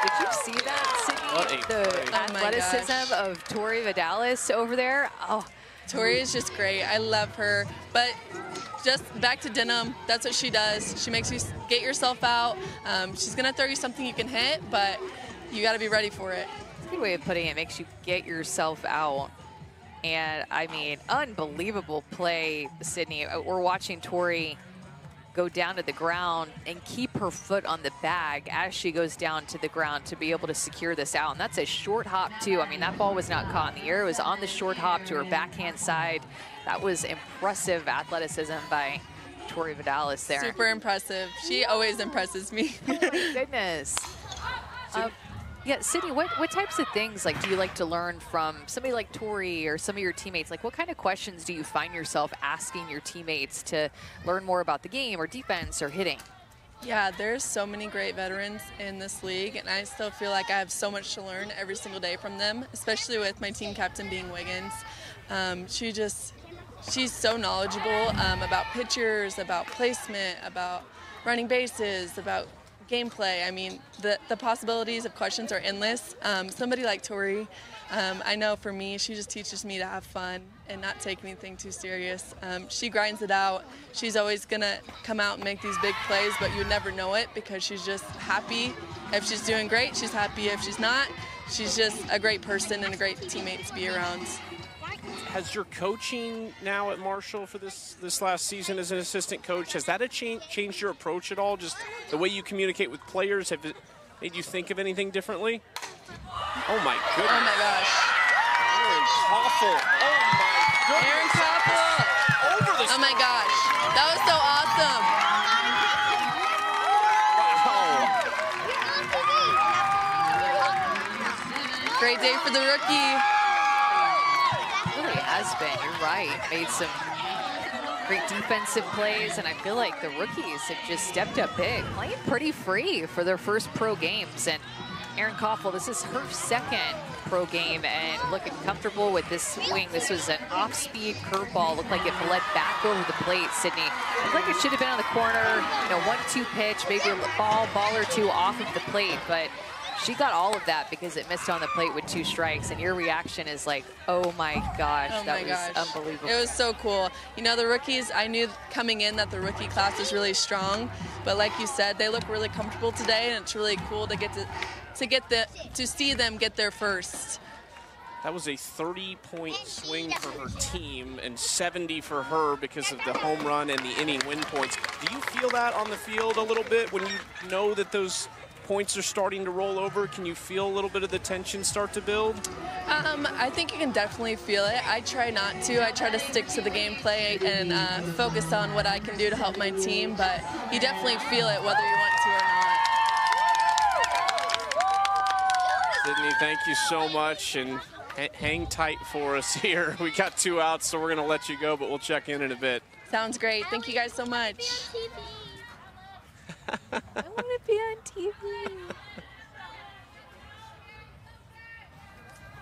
Did you see that, Sydney? The athleticism of Tori Vidalis over there. Oh, Tori is just great. I love her. But just back to Denham, that's what she does. She makes you get yourself out. She's going to throw you something you can hit, but you got to be ready for it. That's a good way of putting it. Makes you get yourself out. And, I mean, unbelievable play, Sydney. We're watching Tori go down to the ground and keep her foot on the bag as she goes down to the ground to be able to secure this out. And that's a short hop, too. I mean, that ball was not caught in the air. It was on the short hop to her backhand side. That was impressive athleticism by Tori Vidalis there. Super impressive. She always impresses me. Oh, my goodness. Yeah, Sydney, what types of things do you like to learn from somebody like Tori or some of your teammates? What kind of questions do you find yourself asking your teammates to learn more about the game or defense or hitting? Yeah, there's so many great veterans in this league, and I still feel like I have so much to learn every single day from them, especially with my team captain being Wiggins. She's so knowledgeable about pitchers, about placement, about running bases, about gameplay. I mean, the possibilities of questions are endless. Somebody like Tori, I know for me, she just teaches me to have fun and not take anything too serious. She grinds it out. She's always going to come out and make these big plays, but you never know it because she's just happy. If she's doing great, she's happy. If she's not, she's just a great person and a great teammate to be around. Has your coaching now at Marshall for this last season as an assistant coach, has that changed your approach at all? Just the way you communicate with players, have it made you think of anything differently? Oh my goodness. Oh my gosh. Aaron Koffel. Oh my goodness. Aaron Koffel. Over the Oh my gosh. That was so awesome. Wow. Great day for the rookie. Has been, you're right. Made some great defensive plays, and I feel like the rookies have just stepped up big, playing pretty free for their first pro games. And Erin Koffel, this is her second pro game, and looking comfortable with this swing. This was an off-speed curveball. Looked like it bled back over the plate, Sydney. Looked like it should have been on the corner, 1-2 pitch, maybe a ball or two off of the plate, but she got all of that because it missed on the plate with 2 strikes, and your reaction is like, oh my gosh, that was unbelievable. It was so cool. The rookies, I knew coming in that the rookie class was really strong, but like you said, they look really comfortable today, and it's really cool to to see them get there first. That was a 30-point swing for her team and 70 for her because of the home run and the inning win points. Do you feel that on the field a little bit when you know that those points are starting to roll over? Can you feel a little bit of the tension start to build? I think you can definitely feel it. I try not to. I try to stick to the gameplay and focus on what I can do to help my team, but you definitely feel it whether you want to or not. Sydney, thank you so much, and hang tight for us here. We got 2 outs, so we're going to let you go, but we'll check in a bit. Sounds great. Thank you guys so much. I want to be on TV.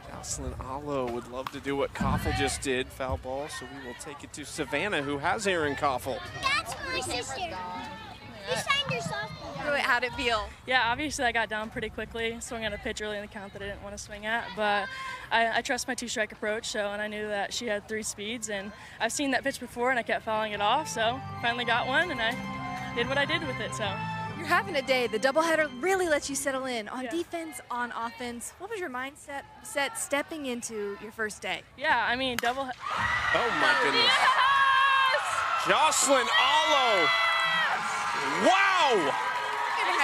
Jocelyn Allo would love to do what Koffel just did, foul ball, so we will take it to Savannah, who has Erin Koffel. That's my sister. You signed your softball. How'd it feel? Yeah, obviously I got down pretty quickly, swung at a pitch early in the count that I didn't want to swing at, but I trust my 2-strike approach, and I knew that she had 3 speeds, and I've seen that pitch before, and I kept fouling it off, so finally got one, and I did what I did with it, so. You're having a day. The doubleheader really lets you settle in on defense, on offense. What was your mindset stepping into your first day? Yeah, I mean, Oh my goodness. Yes! Jocelyn Allo. Wow!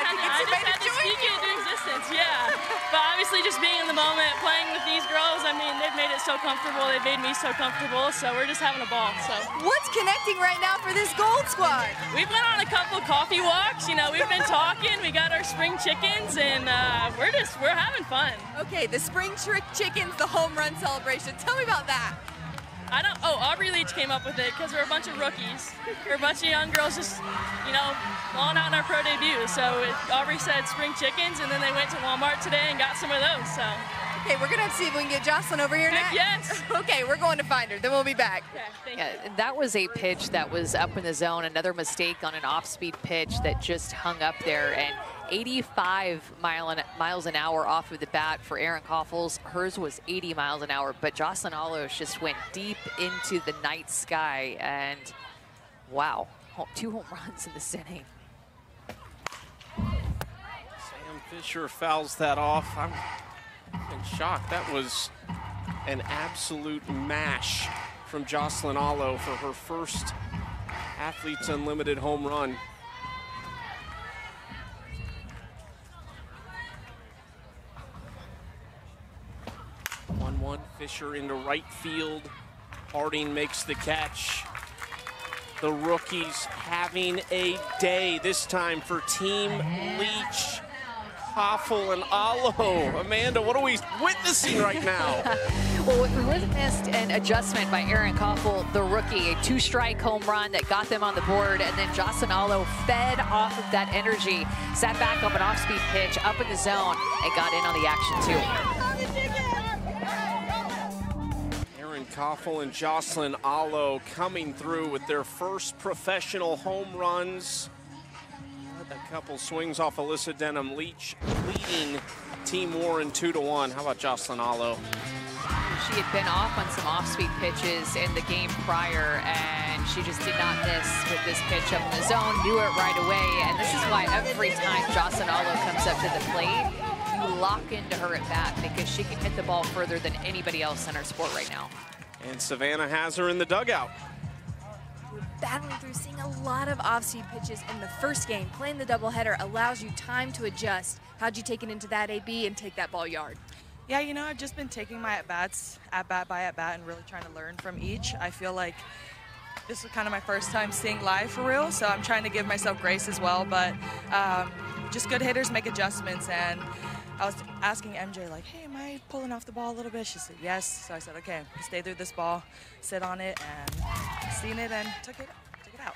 had to speak it into existence, yeah. But obviously just being in the moment, playing with these girls, I mean, they've made it so comfortable. They've made me so comfortable, so we're just having a ball. So what's connecting right now for this Gold Squad? We've been on a couple coffee walks. You know, we've been talking. We got our spring chickens, and we're having fun. Okay, the spring chickens, the home run celebration. Tell me about that. Aubrey Leach came up with it because we're a bunch of rookies. We're a bunch of young girls just, you know, balling out in our pro debut. So Aubrey said spring chickens, and then they went to Walmart today and got some of those, so. Okay, we're gonna have to see if we can get Jocelyn over here next. Yes. Okay, we're going to find her, then we'll be back. Yeah, that was a pitch that was up in the zone. Another mistake on an off-speed pitch that just hung up there. And 85 miles an hour off of the bat for Erin Koffels. Hers was 80 miles an hour, but Jocelyn Allos just went deep into the night sky. And wow, 2 home runs in this inning. Sam Fisher fouls that off. I'm in shock. That was an absolute mash from Jocelyn Allo for her first Athletes Unlimited home run. Fisher into right field. Harding makes the catch. The rookies having a day this time for Team Leach. Koffel and Allo. Amanda, what are we witnessing right now? Well, we witnessed an adjustment by Erin Koffel, the rookie, a 2-strike home run that got them on the board, and then Jocelyn Allo fed off of that energy, sat back up an off-speed pitch up in the zone, and got in on the action too. Erin Koffel and Jocelyn Allo coming through with their first professional home runs. A couple swings off Alyssa Denham. Leach leading Team Warren 2-1. How about Jocelyn Allo? She had been off on some off-speed pitches in the game prior, and she just did not miss with this pitch up in the zone, knew it right away, and this is why every time Jocelyn Allo comes up to the plate, you lock into her at bat because she can hit the ball further than anybody else in our sport right now. And Savannah has her in the dugout. Battling through, seeing a lot of off-speed pitches in the first game. Playing the doubleheader allows you time to adjust. How'd you take it into that AB and take that ball yard? Yeah, you know, I've just been taking my at-bats, at-bat by at-bat, and really trying to learn from each. I feel like this was kind of my first time seeing live for real, so I'm trying to give myself grace as well, but just good hitters make adjustments, and I was asking MJ, like, hey, am I pulling off the ball a little bit? She said yes, so I said, okay, stay through this ball, sit on it, and seen it, and took it out.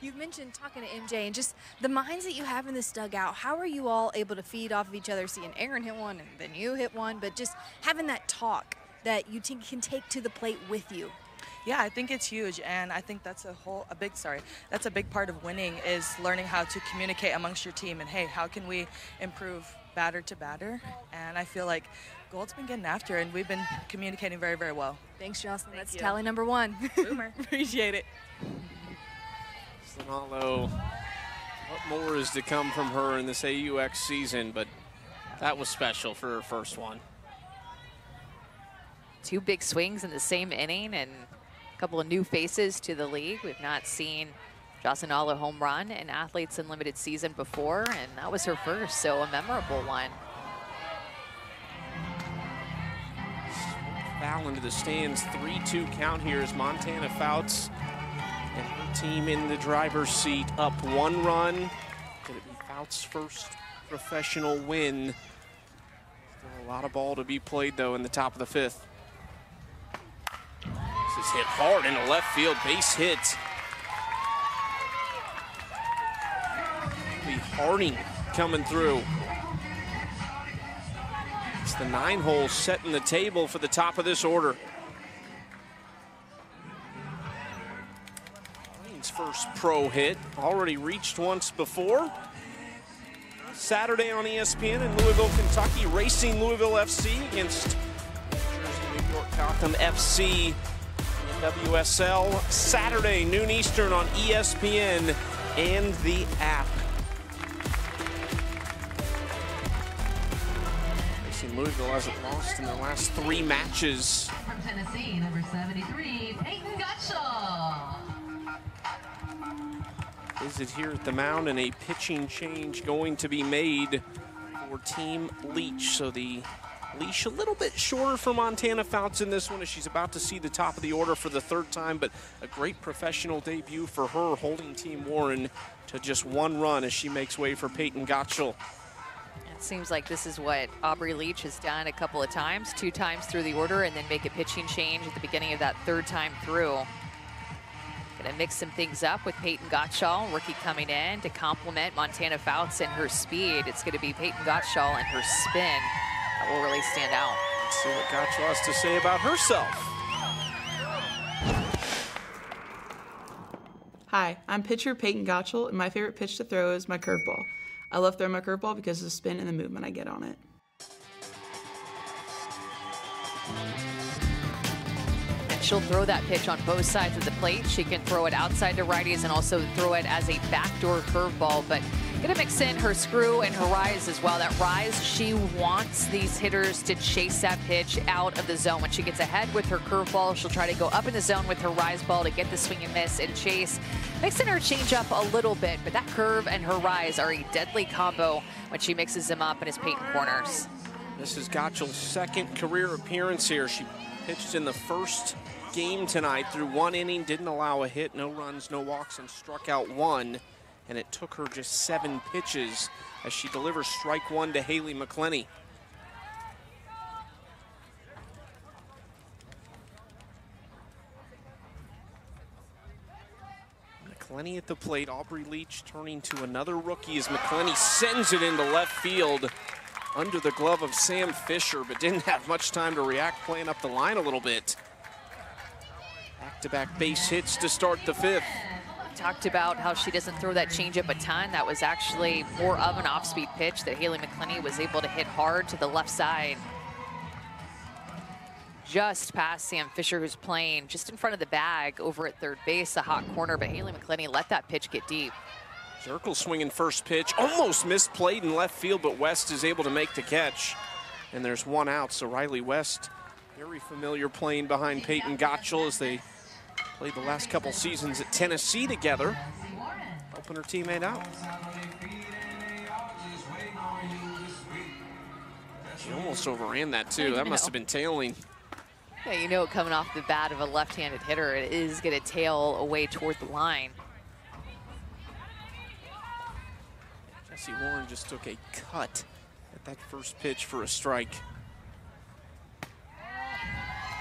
You've mentioned talking to MJ and just the minds that you have in this dugout. How are you all able to feed off of each other, seeing Erin hit one and then you hit one, but just having that talk that you can take to the plate with you? Yeah, I think it's huge, and I think that's that's a big part of winning, is learning how to communicate amongst your team, and hey, how can we improve batter to batter? And I feel like Gold's been getting after, and we've been communicating very, very well. Thanks, Jocelyn. That's tally number 1. Boomer. Appreciate it. Although, what more is to come from her in this AUX season, but that was special for her first one. 2 big swings in the same inning and a couple of new faces to the league. We've not seen Jocelyn Allo home run in Athletes Unlimited season before, and that was her first, so a memorable one. Foul into the stands, 3-2 count here as Montana Fouts and her team in the driver's seat, up 1 run. Could it be Fouts' first professional win? Still a lot of ball to be played, though, in the top of the 5th. This is hit hard into left field, base hit. Harding coming through. It's the 9 hole setting the table for the top of this order. First pro hit, already reached once before. Saturday on ESPN in Louisville, Kentucky, Racing Louisville FC against New York Gotham FC in WSL. Saturday, noon Eastern on ESPN and the app. Racing Louisville hasn't lost in their last 3 matches. From Tennessee, number 73, Peyton Gutschall. visit here at the mound, and a pitching change going to be made for Team Leach. So the leash a little bit shorter for Montana Fouts in this one, as she's about to see the top of the order for the third time, but a great professional debut for her, holding Team Warren to just 1 run as she makes way for Peyton Gottschall. It seems like this is what Aubrey Leach has done a couple of times, 2 times through the order, and then make a pitching change at the beginning of that 3rd time through. Gonna mix some things up with Peyton Gottschall, rookie coming in to complement Montana Fouts and her speed. It's gonna be Peyton Gottschall and her spin that will really stand out. Let's see what Gottschall has to say about herself. Hi, I'm pitcher Peyton Gottschall, and my favorite pitch to throw is my curveball. I love throwing my curveball because of the spin and the movement I get on it. And she'll throw that pitch on both sides of the plate. She can throw it outside to righties and also throw it as a backdoor curveball, but gonna mix in her screw and her rise as well. That rise, she wants these hitters to chase that pitch out of the zone. When she gets ahead with her curveball, she'll try to go up in the zone with her rise ball to get the swing and miss and chase. Mix in her changeup a little bit, but that curve and her rise are a deadly combo when she mixes them up and is Peyton corners. This is Gottschall's 2nd career appearance here. She pitched in the 1st game tonight through 1 inning, didn't allow a hit, no runs, no walks, and struck out 1. And it took her just 7 pitches as she delivers strike 1 to Haley McClenny. McClenny at the plate. Aubrey Leach turning to another rookie as McClenny sends it into left field under the glove of Sam Fisher, but didn't have much time to react, playing up the line a little bit. Back-to-back base hits to start the 5th. Talked about how she doesn't throw that changeup a ton. That was actually more of an off-speed pitch that Haley McClenny was able to hit hard to the left side. Just past Sam Fisher, who's playing just in front of the bag over at 3rd base, a hot corner, but Haley McClenny let that pitch get deep. Zirkle swinging first pitch, almost misplayed in left field, but West is able to make the catch. And there's 1 out, so Riley West, very familiar playing behind Peyton Gottschall as they played the last couple seasons at Tennessee together, helping her teammate out. She almost overran that too. That must have been tailing. Yeah, you know, coming off the bat of a left-handed hitter, it is going to tail away toward the line. Jesse Warren just took a cut at that first pitch for a strike.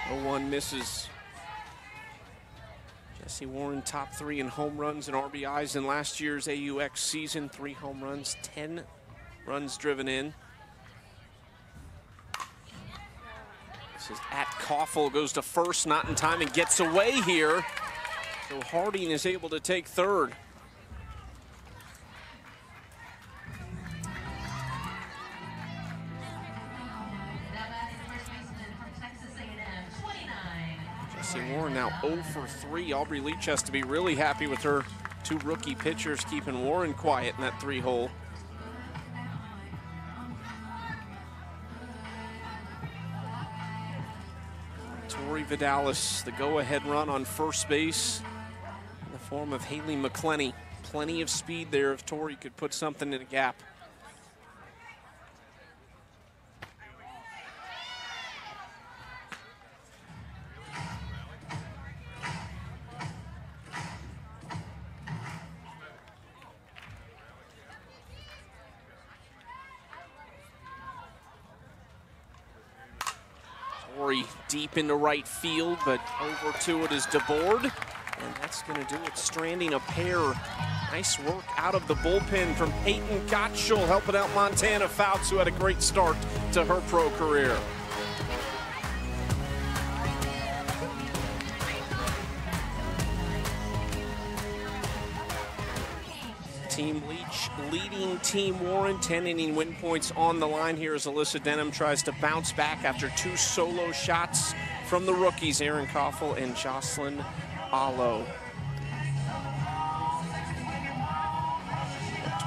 0-1 misses. Jesse Warren, top 3 in home runs and RBIs in last year's AUX season. 3 home runs, 10 runs driven in. This is at Koffel, goes to first, not in time, and gets away here. So Harding is able to take 3rd. Jesse Warren now 0 for 3. Aubrey Leach has to be really happy with her 2 rookie pitchers, keeping Warren quiet in that 3-hole. Tori Vidalis, the go-ahead run on first base in the form of Haley McClenny. Plenty of speed there if Tori could put something in a gap. Deep into right field, but over to it is DeBoard, and that's going to do it, stranding a pair. Nice work out of the bullpen from Peyton Gottschall, helping out Montana Fouts, who had a great start to her pro career. Team Leach leading Team Warren. 10-inning win points on the line here as Alyssa Denham tries to bounce back after 2 solo shots from the rookies, Aaron Koffel and Jocelyn Allo.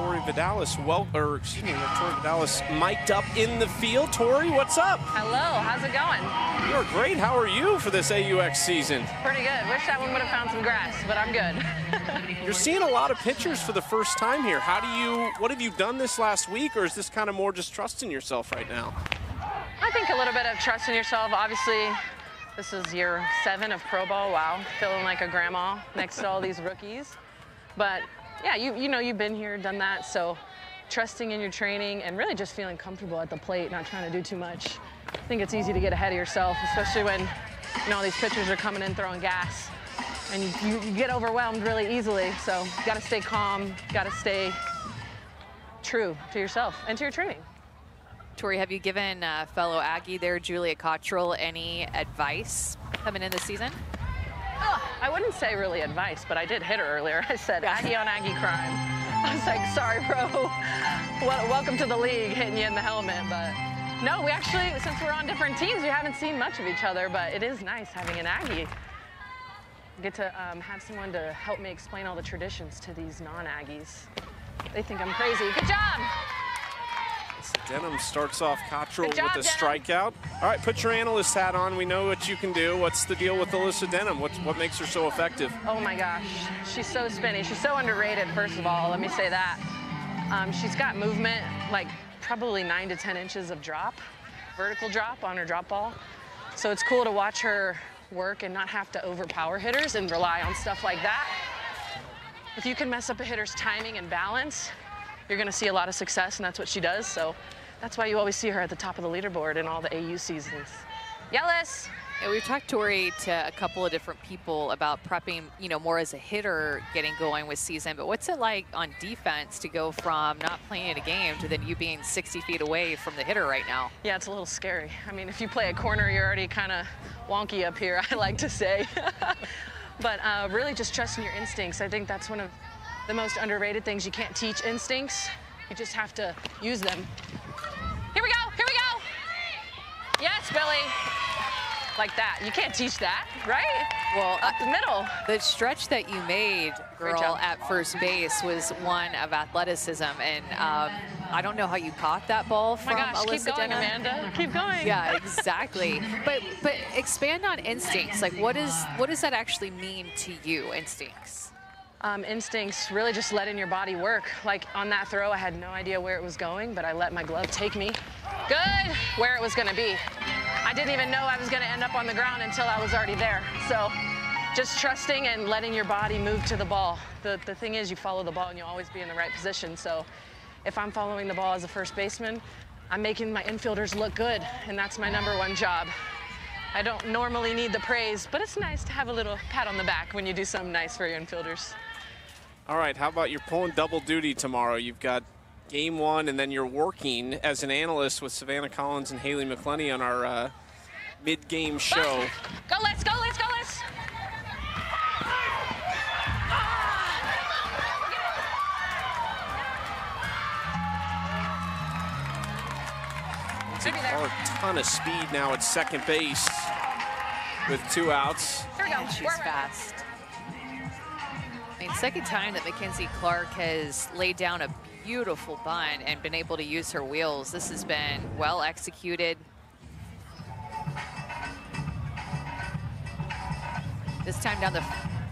Tori Vidalis. Tori Vidalis mic'd up in the field. Tori, what's up? Hello, how's it going? You're great. How are you for this AUX season? Pretty good. Wish that one would have found some grass, but I'm good. You're seeing a lot of pitchers for the first time here. What have you done this last week, or is this kind of more just trusting yourself right now? I think a little bit of trust in yourself. Obviously, this is year 7 of pro ball. Wow, feeling like a grandma next to all these rookies. But yeah, you know you've been here, done that, so trusting in your training and really just feeling comfortable at the plate, not trying to do too much. I think it's easy to get ahead of yourself, especially when all these pitchers are coming in throwing gas, and you get overwhelmed really easily. So you got to stay calm, got to stay true to yourself and to your training. Tori, have you given fellow Aggie there, Julia Cottrell, any advice coming in this season? I wouldn't say really advice, but I did hit her earlier. I said, Aggie on Aggie crime. I was like, sorry, bro. Welcome to the league, hitting you in the helmet. But no, we actually, since we're on different teams, we haven't seen much of each other, but it is nice having an Aggie. I get to have someone to help me explain all the traditions to these non-Aggies. They think I'm crazy. Good job. Denham starts off Cottrell with a Denham. strikeout. All right, put your analyst hat on. We know what you can do. What's the deal with Alyssa Denham? What makes her so effective? Oh my gosh, she's so spinny. She's so underrated, first of all, let me say that. She's got movement, like probably 9 to 10 inches of drop, vertical drop on her drop ball. So it's cool to watch her work and not have to overpower hitters and rely on stuff like that. If you can mess up a hitter's timing and balance, you're gonna see a lot of success, and that's what she does. So that's why you always see her at the top of the leaderboard in all the AU seasons. Yellis! Yeah, we've talked, Tori, to a couple of different people about prepping, more as a hitter getting going with season, but what's it like on defense to go from not playing in a game to then you being 60 feet away from the hitter right now? Yeah, it's a little scary. I mean, if you play a corner, you're already kind of wonky up here, I like to say. But really just trusting your instincts. I think that's one of the most underrated things. You can't teach instincts. You just have to use them. Here we go, here we go. Yes, Billy. Like that. You can't teach that, right? Well, up the middle. The stretch that you made, girl, at first base was one of athleticism, and I don't know how you caught that ball from Alyssa keep going, Denham. Amanda. Keep going. Yeah, exactly. but expand on instincts. Like, what does that actually mean to you, instincts? Instincts, really just letting your body work. Like on that throw, I had no idea where it was going, but I let my glove take me. Good, where it was gonna be. I didn't even know I was gonna end up on the ground until I was already there. So just trusting and letting your body move to the ball. The thing is, you follow the ball and you'll always be in the right position. So if I'm following the ball as a first baseman, I'm making my infielders look good, and that's my #1 job. I don't normally need the praise, but it's nice to have a little pat on the back when you do something nice for your infielders. All right, how about you're pulling double duty tomorrow? You've got game 1, and then you're working as an analyst with Savannah Collins and Haley McClenny on our mid-game show. Go, let's go, let's go, let's. A ton of speed now at second base with 2 outs. Here we go. And she's fast. I mean, second time that Mackenzie Clark has laid down a beautiful bunt and been able to use her wheels. This has been well executed. This time down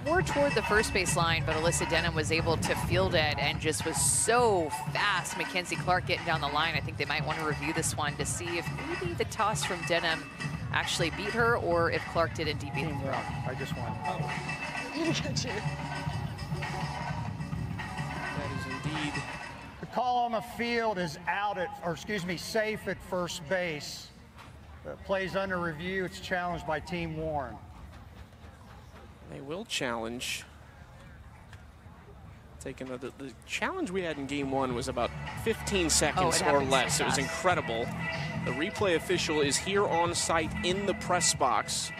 more toward the first base line, but Alyssa Denham was able to field it and just was so fast. Mackenzie Clark getting down the line. I think they might want to review this one to see if maybe the toss from Denham actually beat her or if Clark did indeed beat her. I just won. You got you. That is indeed. The call on the field is safe at first base. The play's under review. It's challenged by Team Warren. They will challenge. The challenge we had in game 1 was about 15 seconds or less. It was incredible. The replay official is here on site in the press box,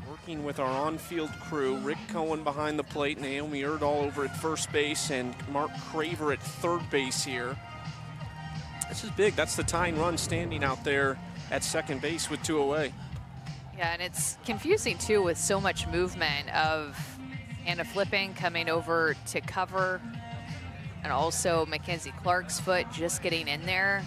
working with our on-field crew. Rick Cohen behind the plate, Naomi Erdahl over at first base, and Mark Craver at third base here. This is big. That's the tying run standing out there at second base with 2 away. Yeah, and it's confusing too with so much movement of Anna flipping, coming over to cover. And also Mackenzie Clark's foot just getting in there.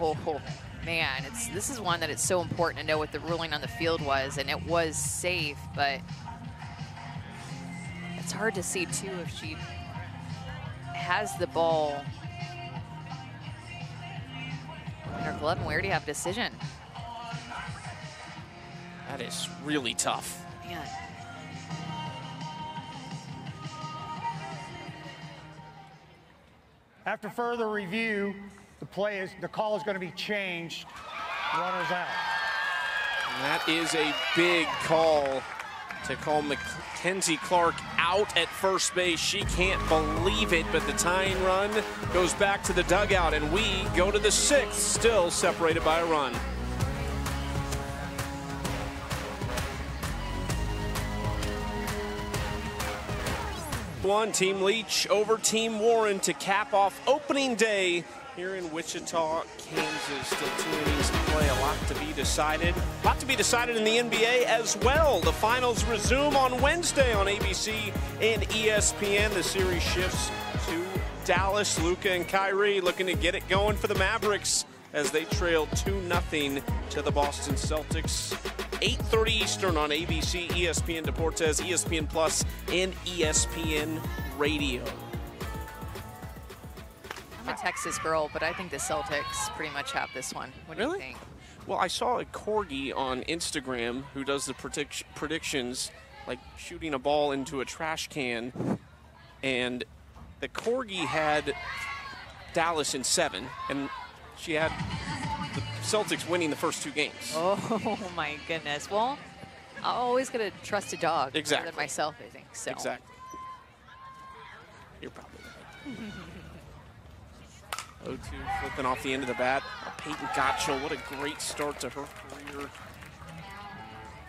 Oh man, this is one that it's so important to know what the ruling on the field was, and it was safe, but it's hard to see too if she has the ball in her glove, and we already have a decision. That is really tough. Man. After further review, the call is going to be changed. Runners out. And that is a big call to call Mackenzie Clark out at first base. She can't believe it, but the tying run goes back to the dugout, and we go to the 6th, still separated by a run. Team Leach over Team Warren to cap off opening day here in Wichita, Kansas. Still 2 innings to play, a lot to be decided. A lot to be decided in the NBA as well. The finals resume on Wednesday on ABC and ESPN. The series shifts to Dallas. Luka and Kyrie looking to get it going for the Mavericks as they trail 2-0 to the Boston Celtics. 8:30 Eastern on ABC, ESPN Deportes, ESPN Plus, and ESPN Radio. I'm a Texas girl, but I think the Celtics pretty much have this one. What do you think? Well, I saw a corgi on Instagram who does the predictions, like shooting a ball into a trash can, and the corgi had Dallas in 7, and she had the Celtics winning the first 2 games. Oh my goodness. Well, I'm always going to trust a dog more than myself, I think. So. Exactly. You're probably right. 0-2 flipping off the end of the bat. Peyton Gottschall, what a great start to her career.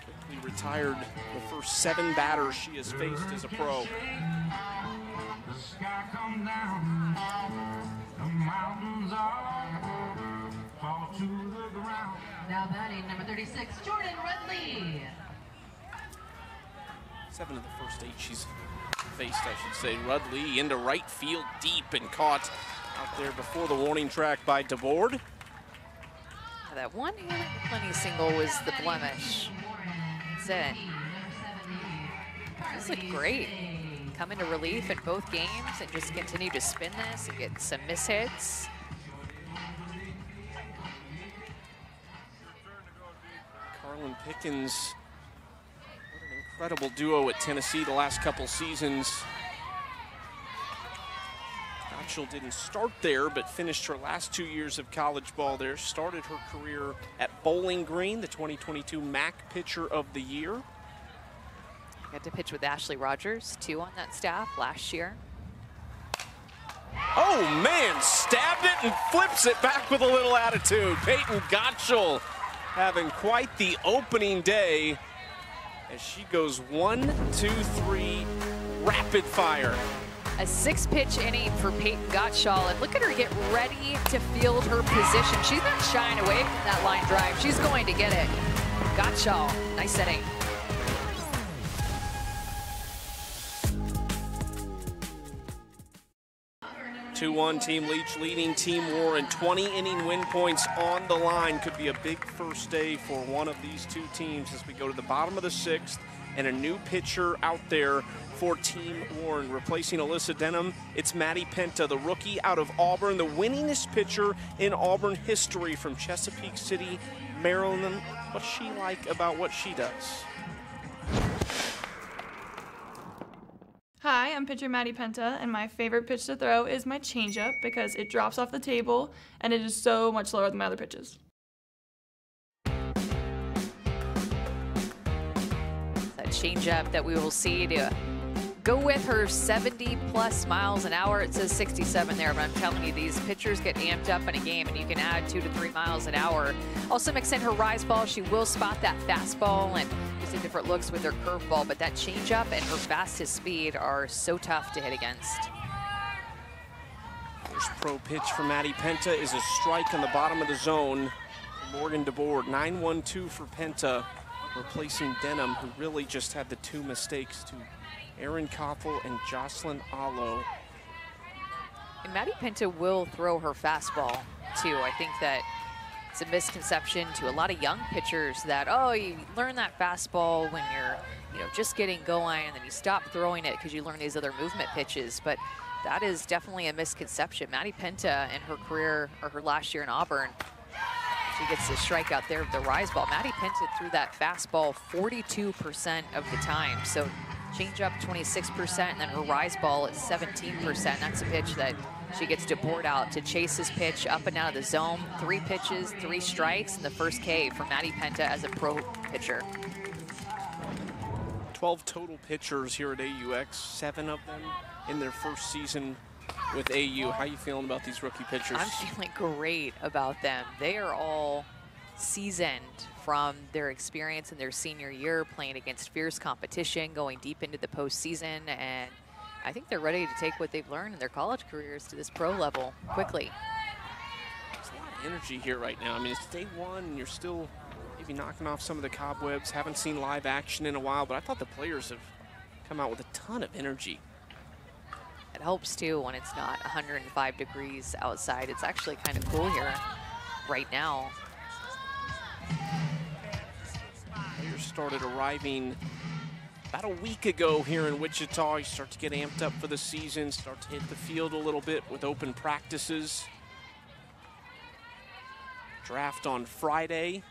Quickly retired the first 7 batters she has faced as a pro. The sky come down, the mountains fall to the ground. Now batting number 36, Jordan Rudley. 7 of the first 8 she's faced, I should say. Rudley into right field deep and caught out there before the warning track by DeBoard. That one-handed plenty single was the blemish. That's it. This looked great. Come into relief in both games and just continue to spin this and get some mishits. Carlin Pickens, what an incredible duo at Tennessee the last couple seasons. Gottschall didn't start there, but finished her last 2 years of college ball there. Started her career at Bowling Green, the 2022 MAC Pitcher of the Year. Got to pitch with Ashley Rogers, too, on that staff last year. Oh, man, stabbed it and flips it back with a little attitude. Peyton Gottschall having quite the opening day as she goes 1, 2, 3, rapid fire. A 6-pitch inning for Peyton Gottschall, and look at her get ready to field her position. She's not shying away from that line drive. She's going to get it. Gottschall, nice inning. 2-1 Team Leach leading Team Warren. 20-inning win points on the line. Could be a big first day for one of these two teams as we go to the bottom of the 6th, and a new pitcher out there for Team Warren. Replacing Alyssa Denham, it's Maddie Penta, the rookie out of Auburn, the winningest pitcher in Auburn history from Chesapeake City, Maryland. What's she like about what she does? Hi, I'm pitcher Maddie Penta, and my favorite pitch to throw is my changeup because it drops off the table and it is so much slower than my other pitches. That changeup that we will see to go with her 70+ miles an hour. It says 67 there, but I'm telling you, these pitchers get amped up in a game, and you can add 2 to 3 miles an hour. Also mix in her rise ball. She will spot that fastball and do different looks with her curveball, but that changeup and her fastest speed are so tough to hit against. First pro pitch for Maddie Penta is a strike on the bottom of the zone. Morgan DeBoard, 9-1-2 for Penta. replacing Denham, who really just had the 2 mistakes to Erin Koffel and Jocelyn Allo. And Maddie Pinta will throw her fastball, too. I think that it's a misconception to a lot of young pitchers that, oh, you learn that fastball when you're, just getting going, and then you stop throwing it because you learn these other movement pitches. But that is definitely a misconception. Maddie Pinta in her career, or her last year in Auburn, she gets the strikeout there with the rise ball. Maddie Pinta threw that fastball 42% of the time. So changeup 26%, and then her rise ball at 17%. That's a pitch that she gets to board out to chase this pitch up and out of the zone. 3 pitches, 3 strikes, and the first K for Maddie Pinta as a pro pitcher. 12 total pitchers here at AUX, 7 of them in their first season with AU. How are you feeling about these rookie pitchers? I'm feeling great about them. They are all seasoned from their experience in their senior year, playing against fierce competition, going deep into the postseason, and I think they're ready to take what they've learned in their college careers to this pro level quickly. There's a lot of energy here right now. I mean, it's day 1, and you're still maybe knocking off some of the cobwebs. Haven't seen live action in a while, but I thought the players have come out with a ton of energy. It helps, too, when it's not 105 degrees outside. It's actually kind of cool here right now. Players started arriving about a week ago here in Wichita. You start to get amped up for the season, start to hit the field a little bit with open practices. Draft on Friday.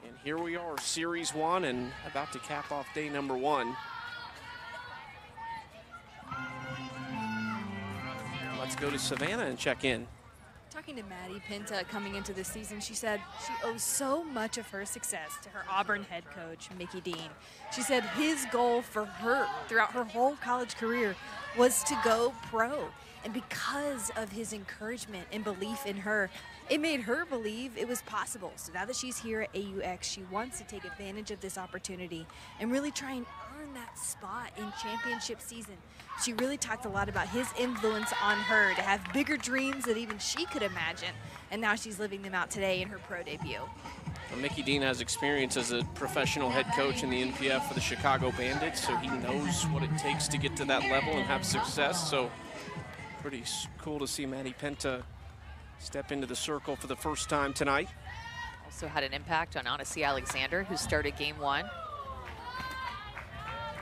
And here we are, Series 1, and about to cap off day number 1. Let's go to Savannah and check in. Talking to Maddie Pinta coming into this season, she said she owes so much of her success to her Auburn head coach, Mickey Dean. She said his goal for her throughout her whole college career was to go pro. And because of his encouragement and belief in her, it made her believe it was possible. So now that she's here at AUX, she wants to take advantage of this opportunity and really try and earn that spot in championship season. She really talked a lot about his influence on her to have bigger dreams than even she could imagine. And now she's living them out today in her pro debut. Well, Mickey Dean has experience as a professional head coach in the NPF for the Chicago Bandits, so he knows what it takes to get to that level and have success. So pretty cool to see Maddie Pinta step into the circle for the first time tonight. Also had an impact on Odyssey Alexander, who started game 1.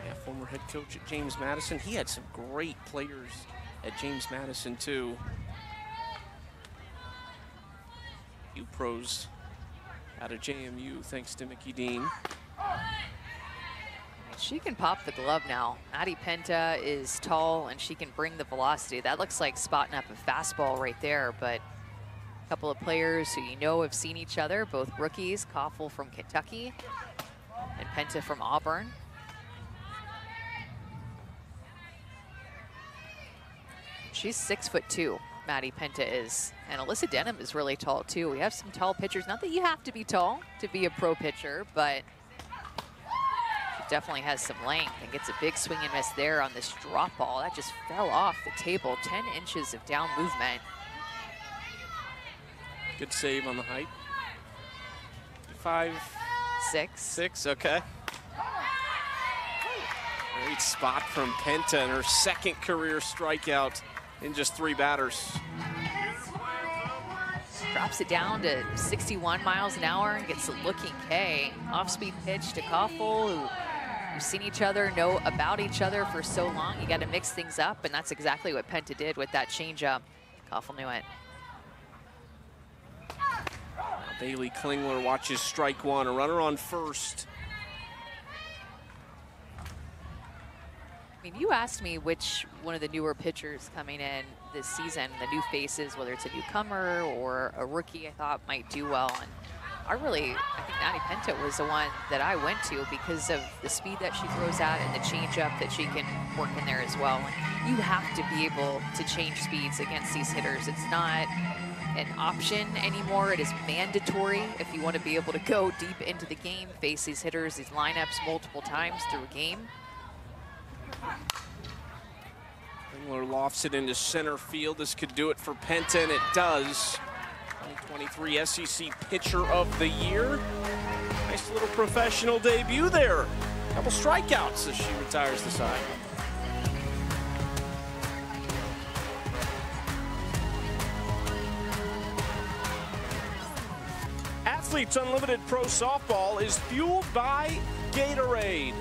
Yeah, former head coach at James Madison. He had some great players at James Madison too. few pros out of JMU, thanks to Mickey Dean. She can pop the glove now. Maddie Pinta is tall and she can bring the velocity. That looks like spotting up a fastball right there, but a couple of players who you know have seen each other, both rookies, Koffel from Kentucky and Pinta from Auburn. She's 6'2", Maddie Pinta is. And Alyssa Denham is really tall too. We have some tall pitchers. Not that you have to be tall to be a pro pitcher, but she definitely has some length and gets a big swing and miss there on this drop ball. That just fell off the table, 10 inches of down movement. Good save on the height. 5'6", okay. Great spot from Pinta and her second career strikeout in just 3 batters. Drops it down to 61 miles an hour and gets a looking K. Off-speed pitch to Koffel, who've seen each other, know about each other for so long. You got to mix things up, and that's exactly what Pinta did with that changeup. Koffel knew it. Now Bailey Klingler watches strike one, a runner on first. I mean, you asked me which one of the newer pitchers coming in this season, the new faces, whether it's a newcomer or a rookie I thought might do well. And I think Maddie Pinta was the one that I went to because of the speed that she throws at and the changeup that she can work in there as well. And you have to be able to change speeds against these hitters. It's not an option anymore. It is mandatory if you want to be able to go deep into the game, face these hitters, these lineups multiple times through a game. Klingler lofts it into center field. This could do it for Pinta, and it does. 2023 SEC Pitcher of the Year. Nice Nice little professional debut there. Couple strikeouts as she retires the side. Athletes Unlimited Pro Softball is fueled by Gatorade.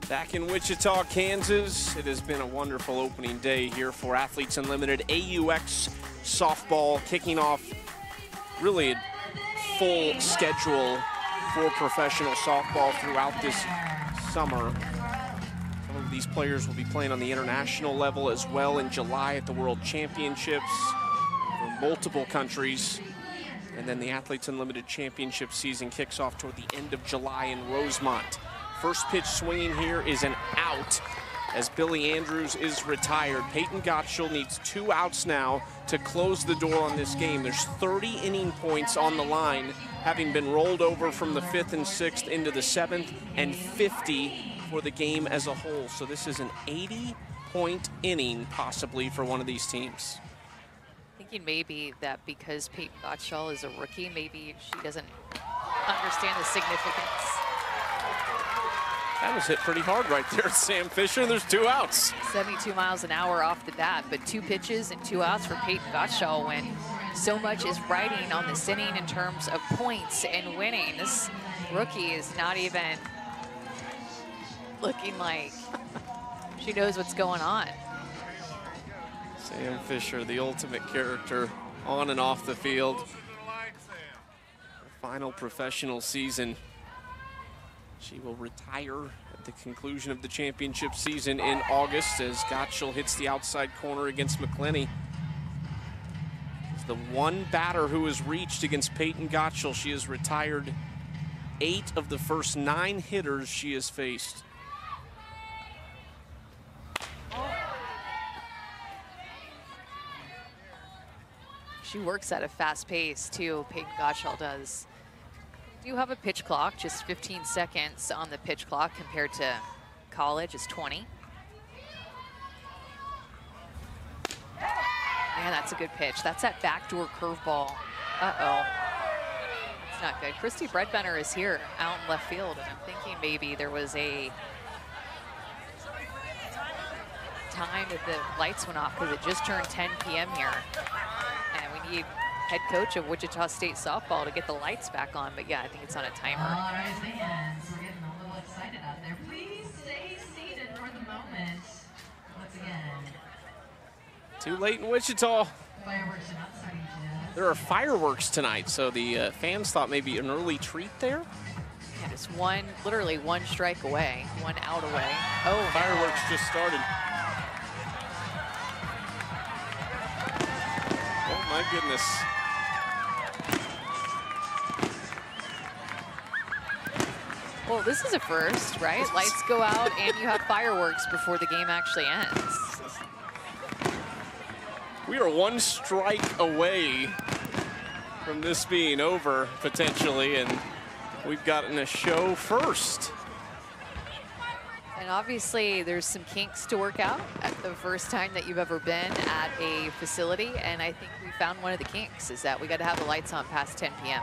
Back in Wichita, Kansas, it has been a wonderful opening day here for Athletes Unlimited AUX Softball, kicking off really a full schedule for professional softball throughout this summer. Some of these players will be playing on the international level as well in July at the World Championships for multiple countries. And then the Athletes Unlimited Championship season kicks off toward the end of July in Rosemont. First pitch swinging here is an out as Billy Andrews is retired. Peyton Gottschall needs 2 outs now to close the door on this game. There's 30 inning points on the line, having been rolled over from the 5th and 6th into the 7th, and 50 for the game as a whole. So this is an 80-point inning possibly for one of these teams. Thinking maybe that because Peyton Gottschall is a rookie, maybe she doesn't understand the significance. That was hit pretty hard right there, Sam Fisher. There's 2 outs. 72 miles an hour off the bat, but 2 pitches and 2 outs for Peyton Gottschall when so much is riding on this inning in terms of points and winning. This rookie is not even looking like she knows what's going on. Sam Fisher, the ultimate character on and off the field. Her final professional season. She will retire at the conclusion of the championship season in August as Gottschall hits the outside corner against McClenny. It's the one batter who has reached against Peyton Gottschall. She has retired 8 of the first 9 hitters she has faced. She works at a fast pace too, Peyton Gottschall does. You have a pitch clock, just 15 seconds on the pitch clock compared to college is 20. Man, that's a good pitch. That's that backdoor curveball. Uh-oh. It's not good. Christy Bredbender is here out in left field, and I'm thinking maybe there was a time that the lights went off because it just turned 10 p.m. here. And we need head coach of Wichita State softball to get the lights back on, but yeah, I think it's on a timer. All right, fans, we're getting a little excited out there. Please stay seated for the moment. Once again. Too late in Wichita. Fireworks are not starting yet. There are fireworks tonight, so the fans thought maybe an early treat there. Yeah, just literally one strike away, 1 out away. Oh, fireworks just started. Oh my goodness. Well, this is a first, right? Lights go out and you have fireworks before the game actually ends. We are 1 strike away from this being over, potentially, and we've gotten a show first. And obviously, there's some kinks to work out at the first time that you've ever been at a facility, and I think we found one of the kinks, is that we got to have the lights on past 10 p.m.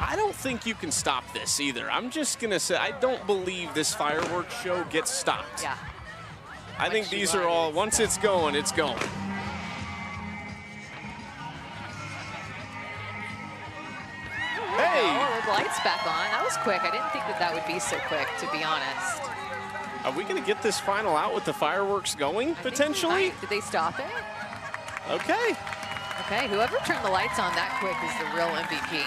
I don't think you can stop this either. I'm just going to say, I don't believe this fireworks show gets stopped. Yeah. I think these are all, once it's going, it's going. Hey! Oh, the lights back on. That was quick. I didn't think that that would be so quick, to be honest. Are we going to get this final out with the fireworks going, potentially? Did they stop it? Okay. Okay, whoever turned the lights on that quick is the real MVP.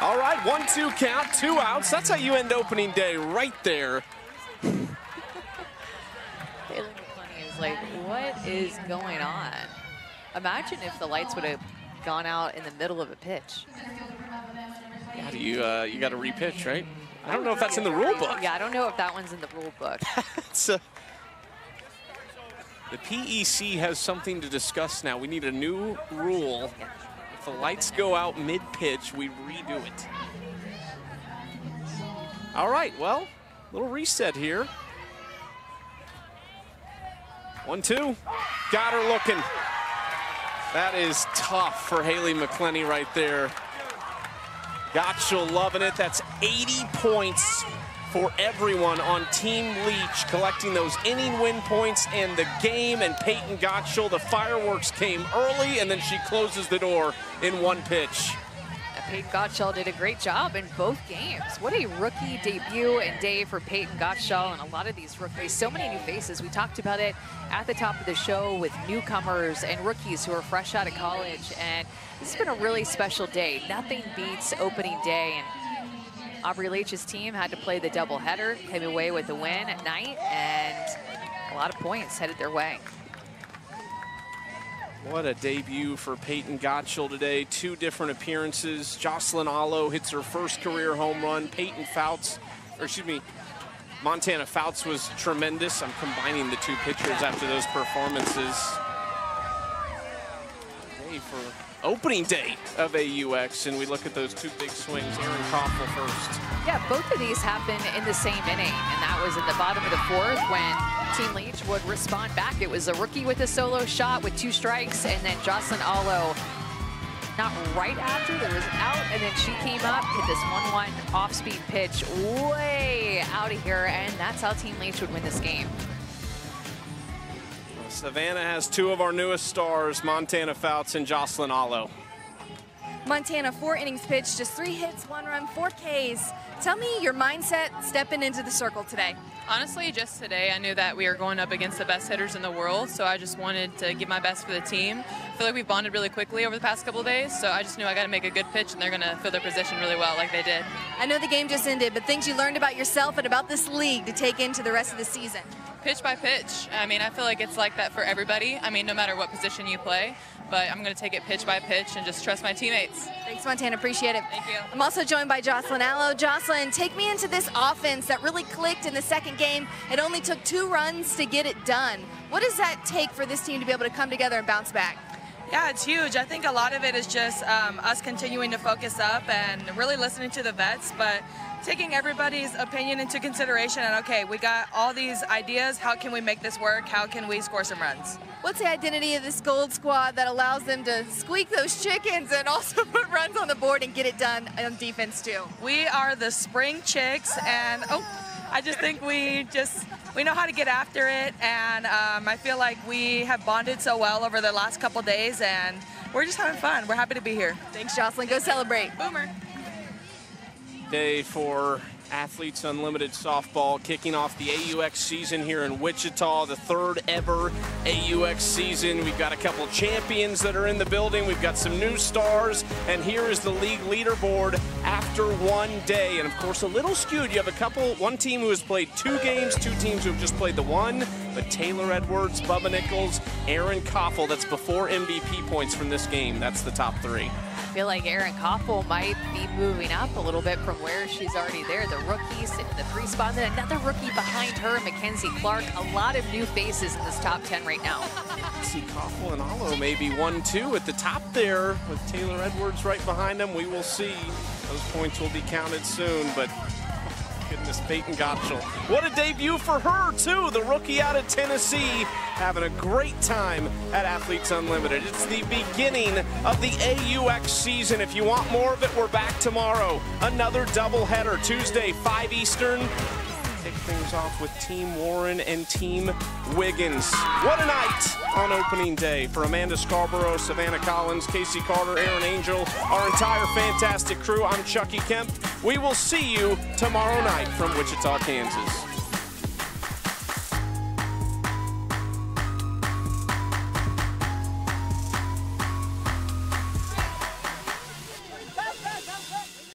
All right, 1-2 count, 2 outs. That's how you end opening day, right there. Taylor McClenny is like, what is going on? Imagine if the lights would have gone out in the middle of a pitch. Yeah, you got to repitch, right? I don't know if that's in the rule book. Yeah, I don't know if that one's in the rule book. The PEC has something to discuss now. We need a new rule. If the lights go out mid-pitch, we redo it. All right, well, little reset here. 1-2. Got her looking. That is tough for Haley McClenny right there. Gottschall loving it. That's 80 points for everyone on Team Leach, collecting those inning win points and the game. And Peyton Gottschall, the fireworks came early, and then she closes the door in one pitch. Peyton Gottschall did a great job in both games. What a rookie debut and day for Peyton Gottschall, and a lot of these rookies, so many new faces. We talked about it at the top of the show with newcomers and rookies who are fresh out of college, and this has been a really special day. Nothing beats opening day, and Aubrey Leach's team had to play the doubleheader, came away with a win at night, and a lot of points headed their way. What a debut for Peyton Gottschall today. 2 different appearances. Jocelyn Allo hits her first career home run. Montana Fouts was tremendous. I'm combining the 2 pitchers after those performances. Today for opening day of AUX, and we look at those 2 big swings. Aaron Koffel first. Yeah, both of these happened in the same inning, and that was in the bottom of the 4th when Team Leach would respond back. It was a rookie with a solo shot with 2 strikes, and then Jocelyn Allo, not right after, there was an out, and then she came up, hit this 1-1 off-speed pitch way out of here, and that's how Team Leach would win this game. Savannah has 2 of our newest stars, Montana Fouts and Jocelyn Allo. Montana, 4 innings pitched, just 3 hits, 1 run, 4 Ks. Tell me your mindset stepping into the circle today. Honestly, just today, I knew that we were going up against the best hitters in the world, so I just wanted to give my best for the team. I feel like we bonded really quickly over the past couple of days, so I just knew I got to make a good pitch, and they're going to fill their position really well like they did. I know the game just ended, but things you learned about yourself and about this league to take into the rest of the season. Pitch by pitch. I mean, I feel like it's like that for everybody. I mean, no matter what position you play, but I'm going to take it pitch by pitch and just trust my teammates. Thanks, Montana. Appreciate it. Thank you. I'm also joined by Jocelyn Allo. Jocelyn, take me into this offense that really clicked in the second game. It only took 2 runs to get it done. What does that take for this team to be able to come together and bounce back? Yeah, it's huge. I think a lot of it is just us continuing to focus up and really listening to the vets, but taking everybody's opinion into consideration and, okay, we got all these ideas. How can we make this work? How can we score some runs? What's the identity of this Gold Squad that allows them to squeak those chickens and also put runs on the board and get it done on defense too? We are the Spring Chicks, and I just think we know how to get after it, and I feel like we have bonded so well over the last couple days, and we're just having fun. We're happy to be here. Thanks, Jocelyn. Go celebrate. Boomer. Day for Athletes Unlimited Softball, kicking off the AUX season here in Wichita, the 3rd ever AUX season. We've got a couple champions that are in the building. We've got some new stars, and here is the league leaderboard after 1 day. And of course, a little skewed. You have one team who has played 2 games, 2 teams who have just played the 1, but Taylor Edwards, Bubba Nichols, Aaron Koffel, that's before MVP points from this game. That's the top 3. I feel like Aaron Koffel might be moving up a little bit from where she's already there. The rookie sitting in the 3 spot, then another rookie behind her, Mackenzie Clark. A lot of new faces in this top 10 right now. See Koffel and Allo maybe 1-2 at the top there with Taylor Edwards right behind them. We will see. Those points will be counted soon, but goodness, Peyton Gottschall. What a debut for her, too. The rookie out of Tennessee having a great time at Athletes Unlimited. It's the beginning of the AUX season. If you want more of it, we're back tomorrow. Another doubleheader, Tuesday, 5 Eastern. Kick things off with Team Warren and Team Wiggins. What a night on opening day. For Amanda Scarborough, Savannah Collins, Casey Carter, Aaron Angel, our entire fantastic crew, I'm Chucky Kemp. We will see you tomorrow night from Wichita, Kansas.